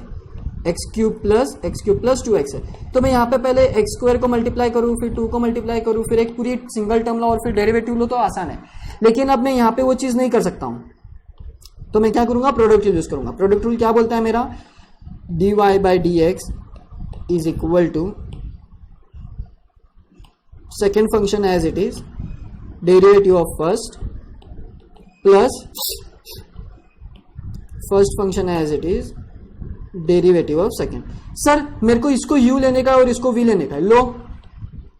एक्स क्यूब प्लस 2x है। तो मैं यहाँ पे पहले एक्स स्क्वायर को मल्टीप्लाई करूँ, फिर 2 को मल्टीप्लाई करूँ, फिर एक पूरी सिंगल टर्म लो और फिर डेरिवेटिव लो, तो आसान है। लेकिन अब मैं यहाँ पे वो चीज नहीं कर सकता हूँ, तो मैं क्या करूंगा? प्रोडक्ट रूल यूज करूंगा। प्रोडक्ट रूल क्या बोलता है मेरा? dy by D X is equal to second function as it is derivative of first plus first function as it is derivative of second. Sir मेरे को इसको u लेने का और इसको v लेने का, लो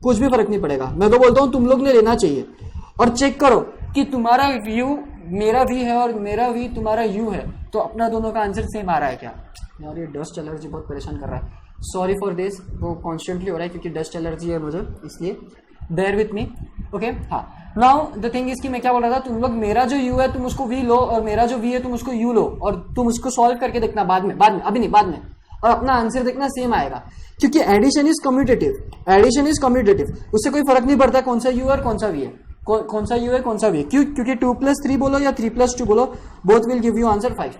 कुछ भी फर्क नहीं पड़ेगा। मैं तो बोलता हूं तुम लोग ने लेना चाहिए और चेक करो कि तुम्हारा u मेरा v है और मेरा v तुम्हारा u है, तो अपना दोनों का आंसर सेम आ रहा है क्या? यार ये डस्ट एलर्जी बहुत परेशान कर रहा है, सॉरी फॉर दिस। वो कॉन्स्टेंटली हो रहा है क्योंकि डस्ट एलर्जी है मुझे, इसलिए बेयर विथ मी। ओके हाँ, नाउ द थिंग इज कि मैं क्या बोल रहा था, तुम लोग मेरा जो u है तुम उसको v लो और मेरा जो v है तुम उसको u लो और तुम उसको सॉल्व करके देखना बाद में, अभी नहीं, बाद में, और अपना आंसर देखना सेम आएगा। क्योंकि एडिशन इज कम्यूटेटिव, उससे कोई फर्क नहीं पड़ता कौन सा u है और कौन सा v है, कौन सा u है कौन सा v है। क्यों? क्योंकि 2 + 3 बोलो या 3 + 2 बोलो, both will give you answer 5।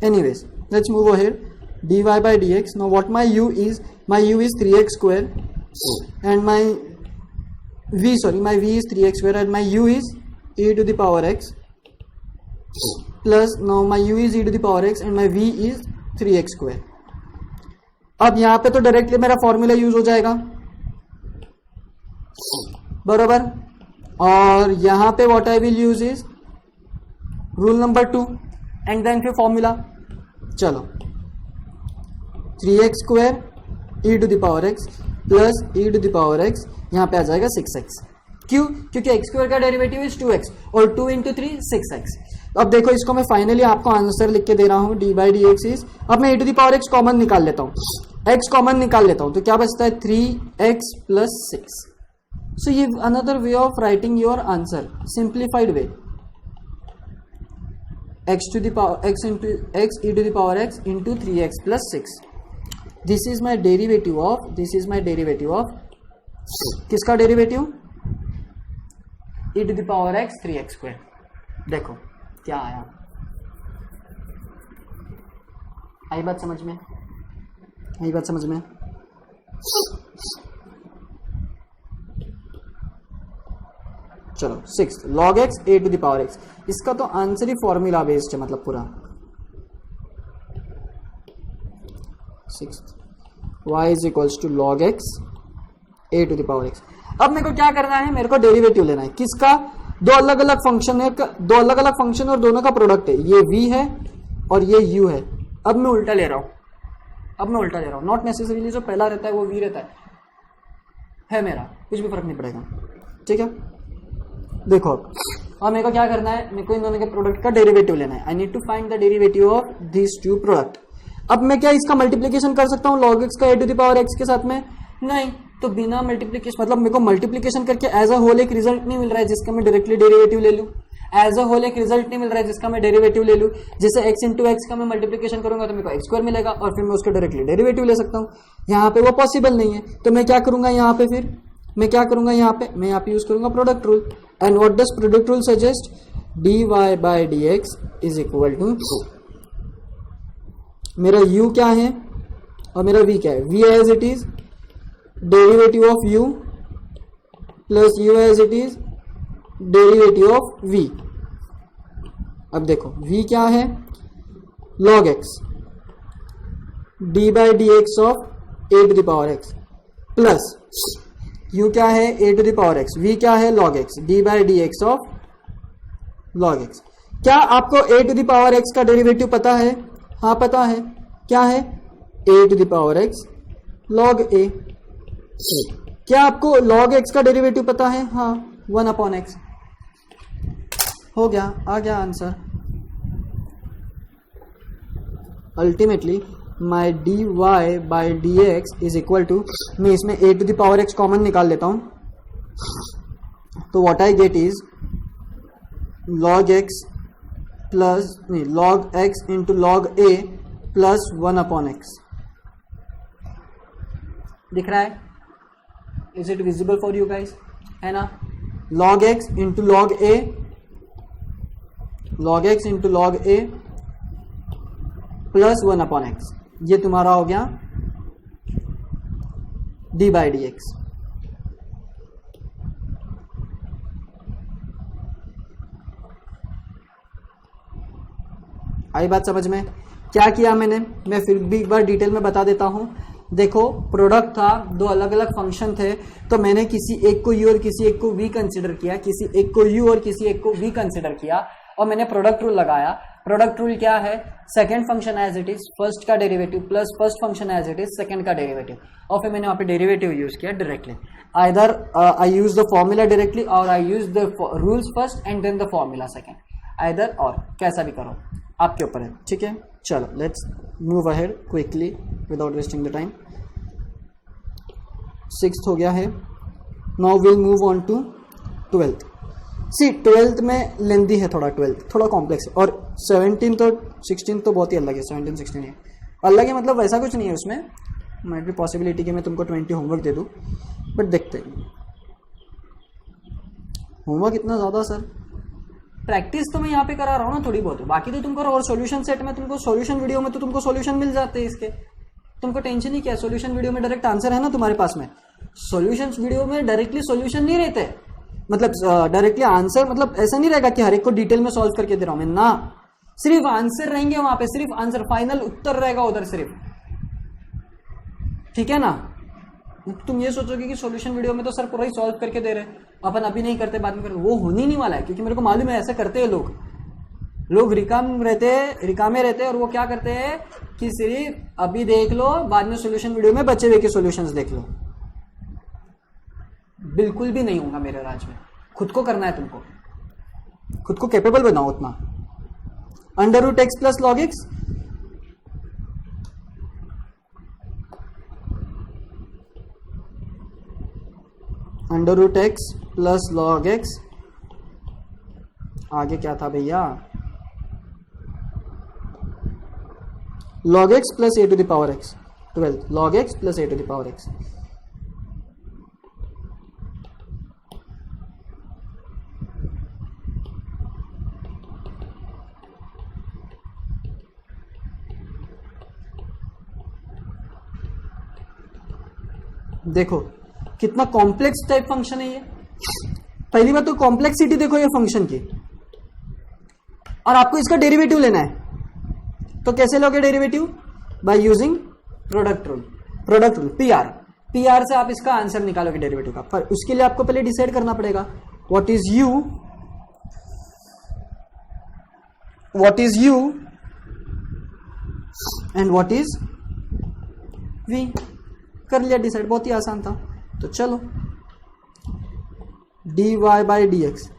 Anyways let's move ahead. dy by dx, now what my u is 3x square and my v is 3x square and my u is e to the power x plus now my u is e to the power x and my v is 3x square। अब यहां पे तो directly मेरा formula use हो जाएगा, बरोबर। और यहां पे what I will use is rule number 2 and then फिर फॉर्मूला। चलो 3x square e to the power x plus e to the power x, यहां पे आ जाएगा 6x। क्यों? क्योंकि x स्क्वायर का डेरिवेटिव इज 2x और 2 इंटू 3 6x। अब देखो इसको मैं फाइनली आपको आंसर लिख के दे रहा हूं, dy by dx इज, अब मैं e to the power x common निकाल लेता हूं, x कॉमन निकाल लेता हूं, तो क्या बचता है 3x प्लस 6। सो ये another way of writing your answer, simplified way, x to the power x into x e to the power x into 3x plus 6। this is my derivative of किसका derivative? e to the power x 3x square। देखो क्या आया, आई बात समझ में? चलो 6 log x a to the power x, इसका तो आंसर ही फॉर्मूला बेस्ड है, मतलब पूरा 6 y is equals to log x a to the power x। अब मेरे को क्या करना है? मेरे को डेरिवेटिव लेना है किसका? दो अलग अलग फंक्शन और दोनों का प्रोडक्ट है, ये v है और ये u है। अब मैं उल्टा ले रहा हूं, नॉट नेसेसरीली जो पहला रहता है वो v रहता है मेरा, कुछ भी फर्क नहीं पड़ेगा, ठीक है। देखो अब मेरे को क्या करना है, मेरे को इन दोनों के प्रोडक्ट का डेरिवेटिव लेना है। I need to find the derivative of this two product. अब मैं क्या इसका मल्टीप्लीकेशन कर सकता हूँ log x का a to the power x के साथ में? नहीं, तो बिना मल्टीप्लीकेशन, मतलब मेरे को मल्टीप्लीकेशन करके एज अ होल एक रिजल्ट नहीं मिल रहा है जिसका मैं डायरेक्टली डेरिवेटिव ले लूं। एज अ होल एक रिजल्ट नहीं मिल रहा है जिसका मैं डेरिवेटिव ले लूं। जैसे x इंटू एक्स का मैं मल्टीप्लीकेशन करूंगा तो मेरे को x स्क्वायर मिलेगा और फिर मैं उसका डायरेक्टली डेरिवेटिव ले सकता हूँ। यहाँ पे वो पॉसिबल नहीं है, तो मैं क्या करूंगा यहाँ पे, फिर मैं क्या करूंगा यहाँ पे यूज करूंगा product rule. And what does product rule suggest? dy by dx is equal to, मेरा u क्या है और मेरा v क्या है? v as it is derivative of u plus u as it is derivative of v। अब देखो v क्या है, log x d by D x of a to the power x plus u क्या है a to the power x, v क्या है log x d by D x of log x। क्या आपको a to the power x का derivative पता है? हाँ पता है, क्या है a to the power x log a। क्या आपको log x का डेरिवेटिव पता है? हाँ 1/x। हो गया, आ गया answer. Ultimately my D Y by D X is equal to, मैं इसमें a to the power x common निकाल लेता हूं, तो what I get is log x plus नहीं log x into log a plus 1/x। दिख रहा है? Is it visible for you guys? है ना? log x into log a, log x into log a plus 1/x, ये तुम्हारा हो गया d बाई डी एक्स। आई बात समझ में? क्या किया मैंने, मैं फिर भी एक बार डिटेल में बता देता हूं। देखो प्रोडक्ट था, दो अलग अलग फंक्शन थे, तो मैंने किसी एक को u और किसी एक को v कंसिडर किया, किसी एक को u और किसी एक को v कंसिडर किया, और मैंने प्रोडक्ट रूल लगाया। प्रोडक्ट रूल क्या है? Second function as it is first का derivative plus first function as it is second का डेरिवेटिव, और फिर मैंने वहां पे डेरिवेटिव यूज किया directly. Either I use the formula directly और I use the rules first and then the formula second, either और, कैसा भी करो, आपके ऊपर है। ठीक है, चलो let's move ahead quickly without wasting the time. 6th हो गया है, now will move on to 12th। See 12th में लेंदी है थोड़ा, 12th थोड़ा कॉम्प्लेक्स है, और 17 तो 16 तो बहुत ही अलग है। 17 16 है अलग है, मतलब वैसा कुछ नहीं है उसमें, माइट भी पॉसिबिलिटी कि मैं तुमको 20 होमवर्क दे दूं, बट देखते हैं। होमवर्क इतना ज़्यादा सर, प्रैक्टिस तो मैं यहाँ पे करा रहा हूँ ना थोड़ी बहुत, बाकी तो तुम करो। और सॉल्यूशन सेट में तुमको, सॉल्यूशन वीडियो में तो तुमको सॉल्यूशन मिल जाते हैं इसके, तुमको टेंशन ही क्या है। सॉल्यूशन वीडियो में डायरेक्ट आंसर है ना तुम्हारे पास में। सॉल्यूशन वीडियो में डायरेक्टली सॉल्यूशन नहीं रहते, मतलब डायरेक्टली आंसर, मतलब ऐसा नहीं रहेगा कि हर एक को डिटेल में सॉल्व करके दे रहा हूं मैं ना, सिर्फ आंसर रहेंगे वहां पे, सिर्फ आंसर, फाइनल उत्तर रहेगा उधर सिर्फ। ठीक है ना? तुम ये सोचोगे कि सॉल्यूशन वीडियो में तो सर पूरा ही सॉल्व करके दे रहे, अपन अभी नहीं करते बाद में करते, वो होने ही नहीं वाला है, क्योंकि मेरे को मालूम है ऐसा करते हैं लोग रिकामे रहते हैं, और वो क्या करते हैं कि सिर्फ अभी देख लो, बाद में सॉल्यूशन वीडियो में बचे हुए के सॉल्यूशंस देख लो। बिल्कुल भी नहीं होगा मेरे राज में, खुद को करना है तुमको, खुद को कैपेबल बनाओ उतना। Under root x plus log X, under root x plus log X, आगे क्या था भैया, log x plus A to the power x, 12 log x plus A to the power x। देखो कितना कॉम्प्लेक्स टाइप फंक्शन है ये। पहली बात तो कॉम्प्लेक्सिटी देखो ये फंक्शन की, और आपको इसका डेरिवेटिव लेना है, तो कैसे लोगे derivative? By using product rule PR से आप इसका आंसर निकालोगे डेरिवेटिव का। पर उसके लिए आपको पहले डिसाइड करना पड़ेगा what is u and what is v। कर लिया डिसाइड, बहुत ही आसान था। तो चलो dy बाई डी एक्स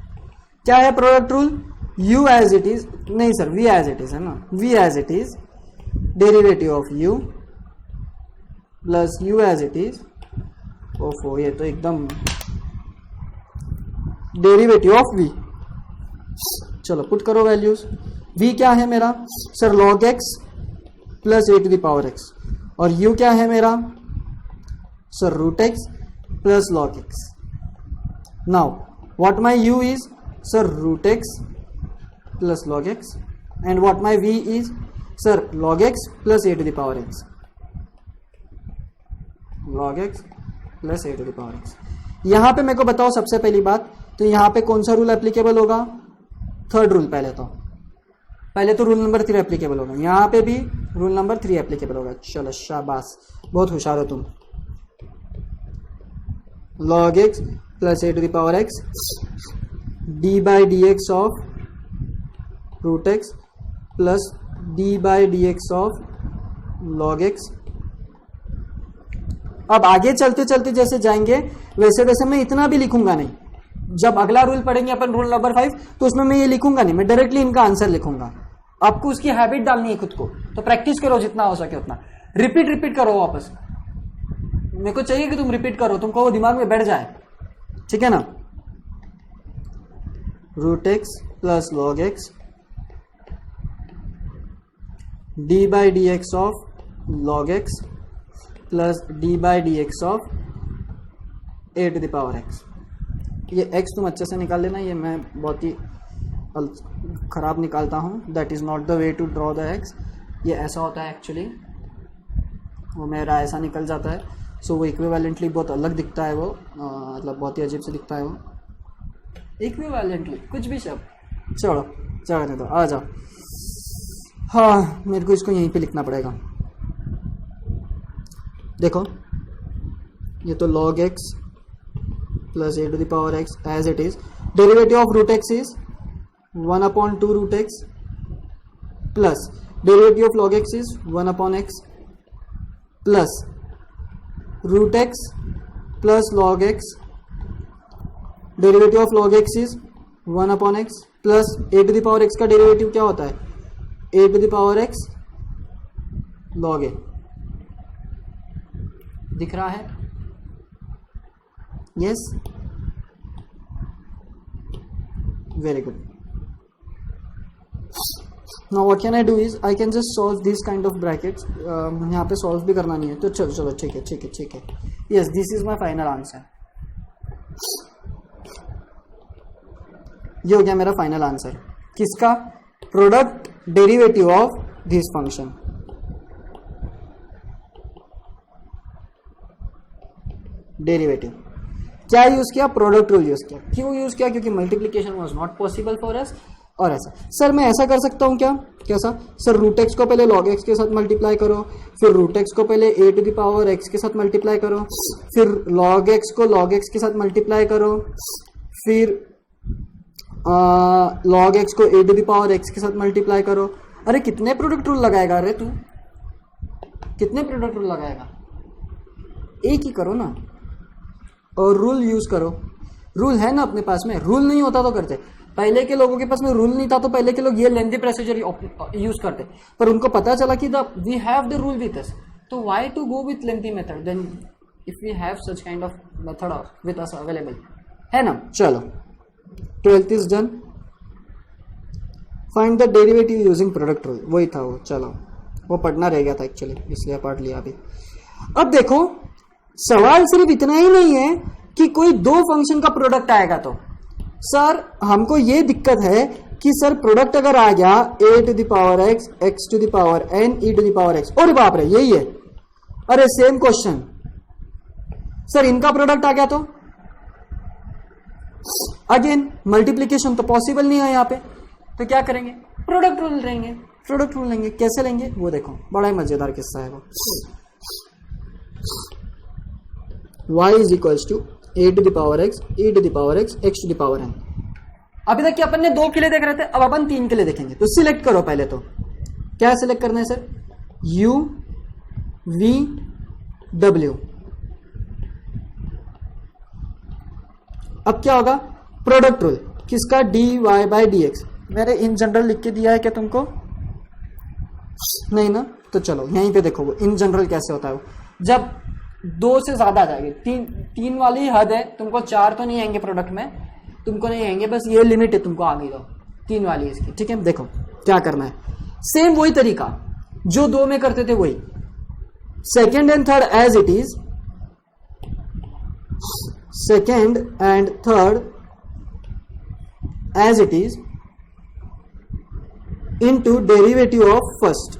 क्या है product rule? u as it is, नहीं sir v as it is है ना, v as it is derivative of u plus u as it is, ओफो ये तो एकदम डेरिवेटिव ऑफ v। चलो पुट करो वैल्यूज। v क्या है मेरा sir? log x plus A to the power x, और u क्या है मेरा sir? Root x plus log x। Now what my u is sir? Root x plus log x, and what my v is sir? log x plus a to the power x, log x plus A to the power X. यहां पे मेरे को बताओ सबसे पहली बात, तो यहां पे कौन सा रूल एप्लीकेबल होगा? Third rule. पहले तो रूल नंबर 3 एप्लीकेबल होगा, यहां पे भी रूल नंबर 3 एप्लीकेबल होगा। चलो शाबाश, बहुत होशियार हो तुम। log x plus A to the power X D by D x of root x plus D by D x of log x। अब आगे चलते चलते जैसे जाएंगे वैसे वैसे मैं इतना भी लिखूंगा नहीं। जब अगला रूल पढ़ेंगे अपन रूल नंबर 5, तो उसमें मैं ये लिखूंगा नहीं, मैं डायरेक्टली इनका आंसर लिखूंगा। आपको उसकी हैबिट डालनी है खुद को, तो प्रैक्टिस करो जितना हो सके उतना। रिपीट करो वापस। मेरे को चाहिए कि तुम रिपीट करो, तुमको वो दिमाग में बैठ जाए, ठीक है ना? Root x plus log X D by D x of log X plus D by D x of A to the power X. ये x तुम अच्छे से निकाल लेना, ये मैं बहुत ही खराब निकालता हूँ। That is not the way to draw the x। ये ऐसा होता है एक्चुअली, वो मेरा ऐसा निकल जाता है। सो वो इक्विवेलेंटली बहुत अलग दिखता है, वो मतलब बहुत ही अजीब से दिखता है वो इक्विवेलेंटली, कुछ भी शब्द। चलो जाने दो, आ जाओ। हाँ, मेरे को इसको यहीं पे लिखना पड़ेगा। देखो, ये तो log x plus A to the power x as it is. Derivative of root x is 1/2 root x plus derivative of log x is 1/x plus root x plus log x। Derivative of log x is 1/x plus A to the power x का derivative क्या होता है? A to the power x log a। दिख रहा है? Yes, very good. Now what can I do is I can just solve this kind of brackets. यहाँ पे solve भी करना नहीं है, तो चलो चलो ठीक है। Yes, this is my final answer. ये हो गया मेरा फाइनल आंसर। किसका? Product derivative of this function. Derivative क्या यूज किया? प्रोडक्ट रूल यूज किया। क्यों यूज किया? क्योंकि multiplication was not possible for us. और ऐसा सर मैं ऐसा कर सकता हूं क्या? कैसा सर? रूट एक्स को पहले log x के साथ मल्टीप्लाई करो, फिर रूट एक्स को पहले ए टू द पावर एक्स के साथ मल्टीप्लाई करो, फिर log x को log x के साथ मल्टीप्लाई करो, फिर log x को ए टू द पावर एक्स के साथ मल्टीप्लाई करो। अरे कितने प्रोडक्ट रूल लगाएगा? अरे तू कितने प्रोडक्ट रूल लगाएगा? एक ही करो ना, और रूल यूज करो। रूल है ना अपने पास में, रूल नहीं होता तो करते। पहले के लोगों के पास में रूल नहीं था, तो पहले के लोग ये लेंथी प्रोसीजर यूज करते, पर उनको पता चला कि we have the rule with us, तो why to go with lengthy method then if we have such kind of method with us available, है ना? चलो 12th is done. Find the derivative using product rule, वही था वो। चलो वो पढ़ना रह गया था एक्चुअली, इसलिए पढ़ लिया अभी। अब देखो, सवाल सिर्फ इतना ही नहीं है कि कोई दो फंक्शन का प्रोडक्ट आएगा। तो सर हमको ये दिक्कत है कि सर प्रोडक्ट अगर आ गया a to the power x, x to the power n, e to the power x, और बाप रे यही है। अरे सेम क्वेश्चन, सर इनका प्रोडक्ट आ गया तो अगेन मल्टीप्लीकेशन तो पॉसिबल नहीं है यहाँ पे, तो क्या करेंगे? प्रोडक्ट रूल लेंगे। प्रोडक्ट रूल लेंगे, कैसे लेंगे वो देखो, बड़ा ही मजेदार किस्सा है वो। y is equals to A to the power X, E to the power x, x to the power N. अभी तक कि अपन ने 2 के लिए देख रहे थे, अब अपन 3 के लिए देखेंगे। तो सिलेक्ट करो पहले, तो क्या सिलेक्ट करना है सर? u v w। अब क्या होगा? प्रोडक्ट रूल किसका? dy by D x. मैंने इन जनरल लिख के दिया है क्या तुमको? नहीं ना? तो चलो यहीं पे देखो वो इन जनरल कैसे होता है। वो जब 2 से ज्यादा आ जाएगी, 3 वाली हद है, तुमको 4 तो नहीं आएंगे प्रोडक्ट में, तुमको नहीं आएंगे, बस ये लिमिट है तुमको आगे दो 3 वाली इसकी, ठीक है? देखो क्या करना है, सेम वही तरीका जो 2 में करते थे वही, second and third as it is, second and third as it is into derivative of first.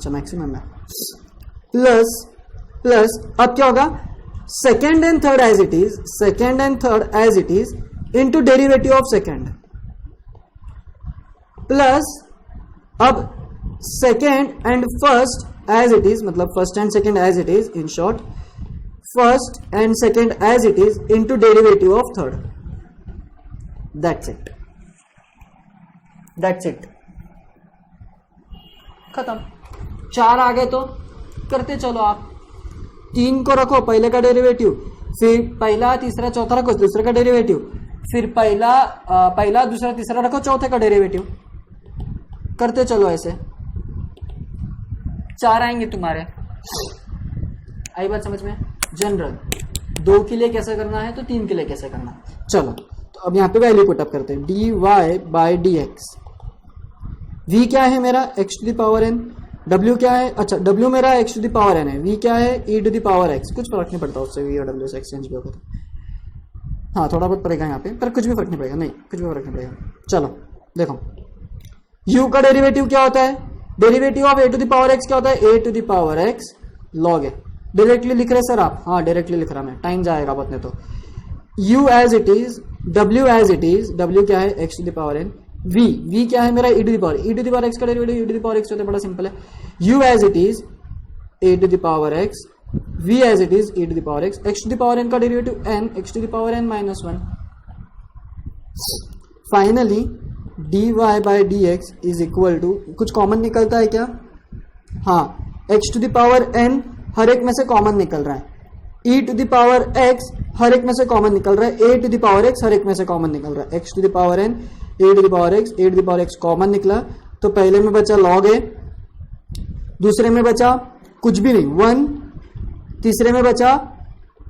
अच्छा मैक्सिमम है, प्लस प्लस अब क्या होगा, second and third as it is, second and third as it is into derivative of second, plus अब second and first as it is, मतलब first and second as it is, in short first and second as it is into derivative of third, that's it, that's it, खत्म। 4 आ गए तो करते चलो आप, 3 को रखो पहले का डेरिवेटिव, फिर पहला तीसरा चौथा रखो दूसरे का डेरिवेटिव, फिर पहला दूसरा तीसरा रखो चौथे का डेरिवेटिव, करते चलो ऐसे, 4 आएंगे तुम्हारे। आई बात समझ में? जनरल 2 के लिए कैसे करना है तो 3 के लिए कैसे करना है। चलो तो अब यहाँ पे वैल्यू पुट अप करते हैं, dy by D X, v क्या है मेरा x to the power n, w क्या है, अच्छा w मेरा x to the power n है, v क्या है e to the power x, कुछ फर्क नहीं पड़ता उससे, v और w से एक्सचेंज भी होगा, हाँ थोड़ा बहुत पड़ेगा यहाँ पे, पर कुछ भी फर्क नहीं पड़ेगा, नहीं कुछ भी फर्क नहीं पड़ेगा। चलो देखो u का डेरिवेटिव क्या होता है, derivative of a to the power x क्या होता है, a to the power x log है, डायरेक्टली लिख रहे सर आप, हाँ डायरेक्टली लिख रहा मैं, टाइम जाएगा बहुत, नहीं तो u as it is, w as it is, w क्या है x to the power n, v क्या है मेरा e to the power x का derivative e to the power x होता है, बड़ा सिंपल है, u as it is a to the power x, v as it is e to the power x, x to the power n का derivative n, x to the power n minus 1, finally dy by D X is equal to, कुछ common निकलता है क्या, हाँ x to the power n हर एक में से कॉमन निकल रहा है, e to the power x हर एक में से कॉमन निकल रहा है, a to the power x हर एक में से कॉमन निकल रहा है, x to the power n, a to the power x, a to the power x common निकला, तो पहले में बचा log a, दूसरे में बचा कुछ भी नहीं 1, तीसरे में बचा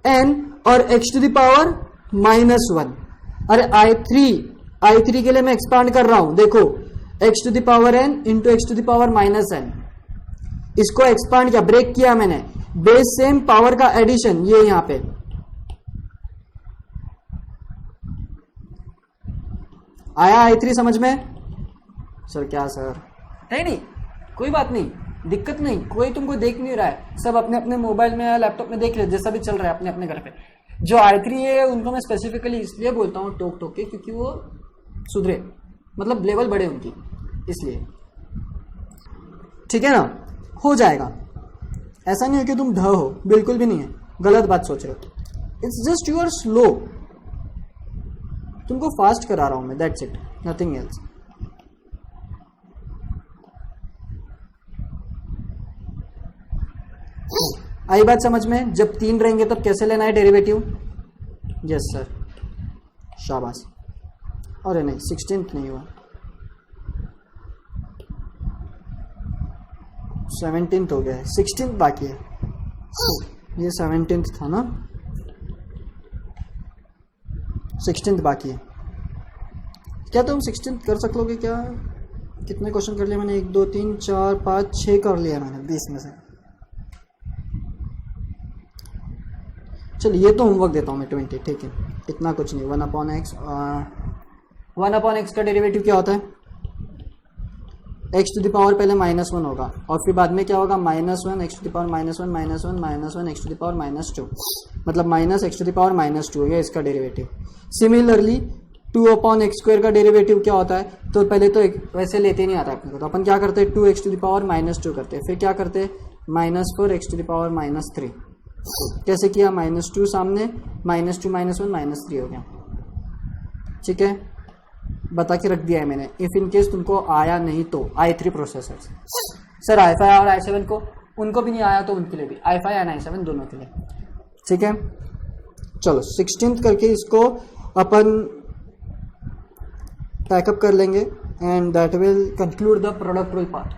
n और x to the power minus 1, अरे i3 के लिए मैं एक्सपांड कर रहा हूं, देखो x to the power n into x to the power minus n, इसको एक्सपांड किया, ब्रेक किया मैंने, बेस सेम पावर का एडिशन, ये यहां पे आया i3 समझ में? सर क्या सर, नहीं कोई बात नहीं, दिक्कत नहीं, कोई तुमको देख नहीं रहा है, सब अपने अपने मोबाइल में या लैपटॉप में देख रहे, जैसा भी चल रहा है अपने अपने घर पे। जो i3 है उनको मैं स्पेसिफिकली इसलिए बोलता हूँ टोक के, क्योंकि वो सुधरे, मतलब लेवल बढ़े उनकी, इसलिए, ठीक है ना, हो जाएगा, ऐसा नहीं है कि तुम ढ हो, बिल्कुल भी नहीं है, गलत बात सोच रहे हो, it's just you are slow, तुमको फास्ट करा रहा हूं मैं, दैट्स इट, नथिंग एल्स। आई बात समझ में? जब 3 रहेंगे तब कैसे लेना है डेरिवेटिव? यस सर, शाबाश, अरे नहीं 16th नहीं हुआ, 17th हो गया है, 16th बाकी है, ये 17th था ना, 16th बाकी है, क्या तुम 16th कर सकोगे क्या? कितने क्वेश्चन कर लिए मैंने, 1 2 3 4 5 6 कर लिया मैंने 20 में से। चलिए ये तो होमवर्क देता हूँ मैं 20, ठीक है, इतना कुछ नहीं, 1/x, 1/x का डेरिवेटिव क्या होता है, x टू द पावर पहले -1 होगा और फिर बाद में क्या होगा, -1 x to the power -1 -1 x to the power -2, मतलब minus x to the power -2 हो गया इसका डेरिवेटिव। सिमिलरली 2/x² का डेरिवेटिव क्या होता है, तो पहले तो वैसे लेते नहीं आता अपने को, तो अपन क्या करते हैं 2x टू द पावर -2 करते हैं, फिर क्या करते हैं -4x टू द पावर -3, कैसे किया, -2 सामने, -2 -1 -3 हो गया, ठीक है, बता के रख दिया है मैंने, इफ इन केस तुमको आया नहीं तो i3 प्रोसेसर सर i5 और i7 को उनको भी नहीं आया तो उनके लिए भी, i5 एंड i7 दोनों के लिए, ठीक है। चलो 16th करके इसको अपन पैकअप कर लेंगे and that will conclude the product rule part,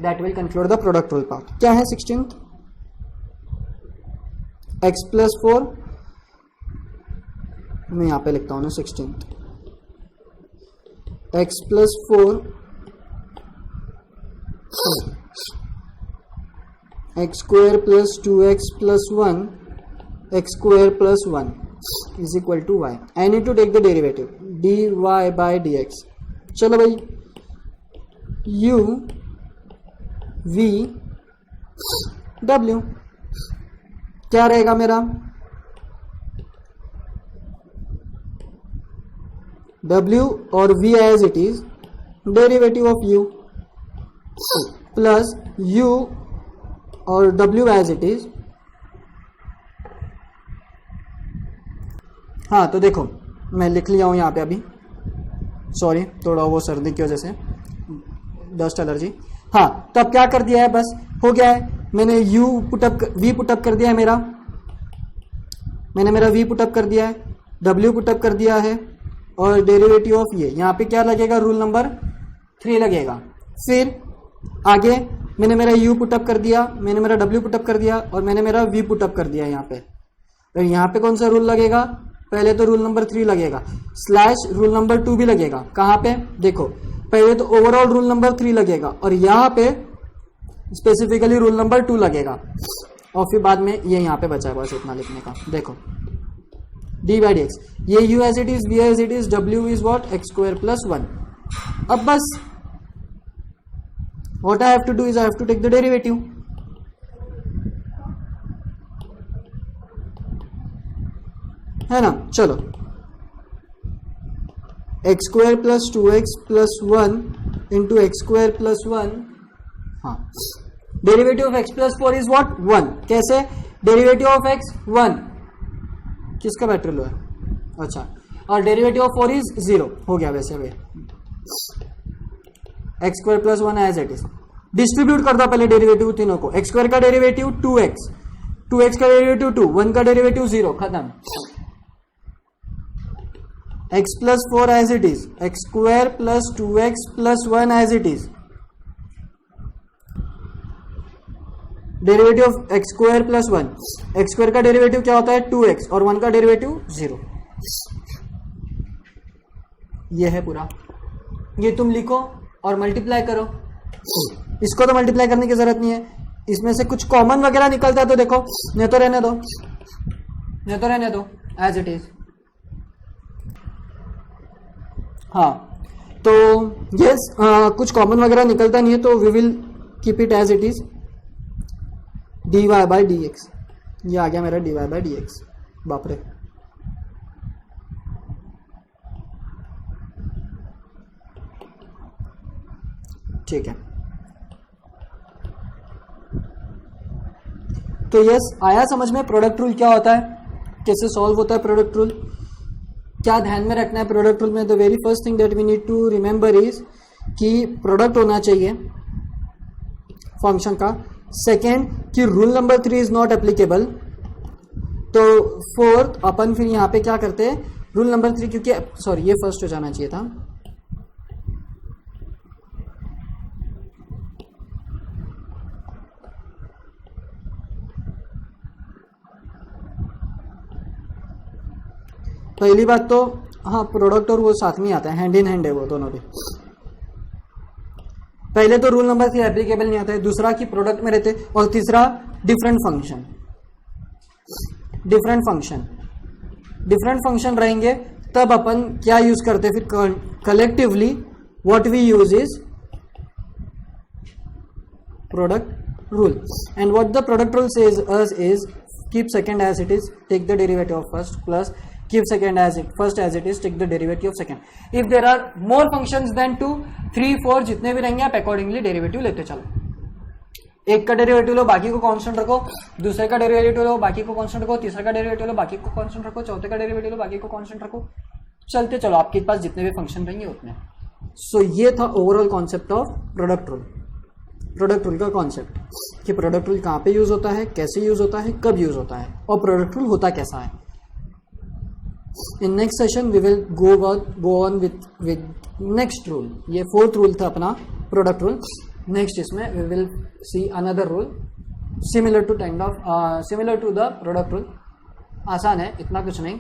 that will conclude the product rule part. क्या है 16th, x + 4, मैं यहाँ पे लिखता हूँ ना 16th, x + 4 x² + 2x + 1 x² + 1 is equal to y. I need to take the derivative dy by dx। चलो भाई u v W क्या रहेगा मेरा, W और V as it is derivative of U plus U और W as it is. हाँ तो देखो मैं लिख लिया हूं यहाँ पे अभी, सॉरी थोड़ा वो सर्दी की वजह से, डस्ट एलर्जी। हाँ तो अब क्या कर दिया है, बस हो गया है, मैंने V पुटअप कर दिया है मेरा, मैंने मेरा V पुटअप कर दिया है, W पुटअप कर दिया है और डेरिवेटिव ऑफ ये यहाँ पे क्या लगेगा, रूल नंबर 3 लगेगा। फिर आगे मैंने मेरा U पुटअप कर दिया, मैंने मेरा W पुटअप कर दिया और मैंने मेरा V पुटअप कर दिया यहाँ पे। तो यहाँ पे कौन सा रूल लगेगा, पहले तो रूल नंबर 3 लगेगा स्लैश रूल नंबर 2 भी लगेगा। कहाँ पे देखो, पहले तो ओवरऑल रूल नंबर 3 लगेगा और यहाँ पे स्पेसिफिकली रूल नंबर 2 लगेगा और फिर बाद में ये यहाँ पे बचा है बस इतना लिखने का। देखो डी बाई डी एक्स, ये u as it is, v as it is, w is what x square plus 1। अब बस what I have to do is I have to take the derivative, है ना। चलो x square plus 2x plus 1 into x square plus 1, हाँ derivative of x plus 4 is what 1। कैसे, derivative of x 1, किसका battery low है, अच्छा, और derivative of 4 is 0 हो गया। वैसे वे x square plus 1 as it is, distribute कर दो पहले डेरिवेटिव तीनों को, एक्स स्क्वायर का डेरिवेटिव 2x, 2x का डेरिवेटिव 2, 1 का डेरिवेटिव 0, खत्म। x plus 4 as it is, x square plus 2x plus 1 as it is, derivative of x square plus 1, x square का डेरिवेटिव क्या होता है 2x और 1 का डेरिवेटिव 0। ये है पूरा, ये तुम लिखो और मल्टीप्लाई करो। इसको तो मल्टीप्लाई करने की जरूरत नहीं है, इसमें से कुछ कॉमन वगैरह निकलता है तो देखो, नहीं तो रहने दो, नहीं तो रहने दो एज इट इज। हाँ तो यस कुछ कॉमन वगैरह निकलता नहीं है तो we will keep it as it is, dy by D x. ये आ गया मेरा dy बाई डी एक्स, बाप रे। ठीक है, तो यस आया समझ में प्रोडक्ट रूल क्या होता है, कैसे सॉल्व होता है प्रोडक्ट रूल, क्या ध्यान में रखना है प्रोडक्ट रूल में। The very first thing that we need to remember is कि प्रोडक्ट होना चाहिए फंक्शन का। सेकेंड कि rule number 3 is not applicable. तो फोर्थ अपन फिर यहाँ पे क्या करते हैं, रूल नंबर 3, क्योंकि सॉरी ये फर्स्ट हो जाना चाहिए था, पहली बात तो हाँ प्रोडक्ट और वो साथ में आता है, हैंड इन हैंड है वो दोनों भी। पहले तो रूल नंबर 3 एप्लीकेबल नहीं आता है, दूसरा कि प्रोडक्ट में रहते, और तीसरा डिफरेंट फंक्शन, डिफरेंट फंक्शन रहेंगे तब अपन क्या यूज करते हैं फिर collectively, what we use is product rule. And what the product rule says us is keep second as it is, take the derivative of first, plus keep second as it first as it is, take the derivative of second. If there are more functions than 2, 3, 4 जितने भी रहेंगे आप accordingly derivative लेते चलो। एक का derivative लो बाकी को कांस्टेंट रखो, दूसरे का डेरिवेटिव लो बाकी को कांस्टेंट रखो, तीसरे का डेरिवेटिव लो बाकी को कांस्टेंट रखो, चौथे का डेरिवेटिव लो बाकी को कांस्टेंट रखो, चलते चलो आपके पास जितने भी फंक्शन रहेंगे उतने। सो ये था overall concept of product rule. Product rule का कॉन्सेप्ट कि प्रोडक्ट रूल कहाँ पे यूज होता है, कैसे यूज होता है, कब यूज होता है, और प्रोडक्ट रूल होता कैसा है। In next session we will go on with next rule. ये फोर्थ रूल था अपना प्रोडक्ट रूल। नेक्स्ट इसमें we will see another rule similar to similar to the product rule. आसान है, इतना कुछ नहीं।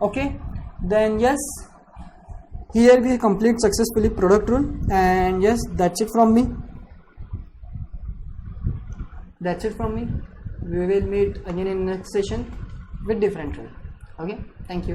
Okay, then yes, here we complete successfully product rule, and yes, that's it from me. That's it from me. We will meet again in next session with different rule. Okay, thank you.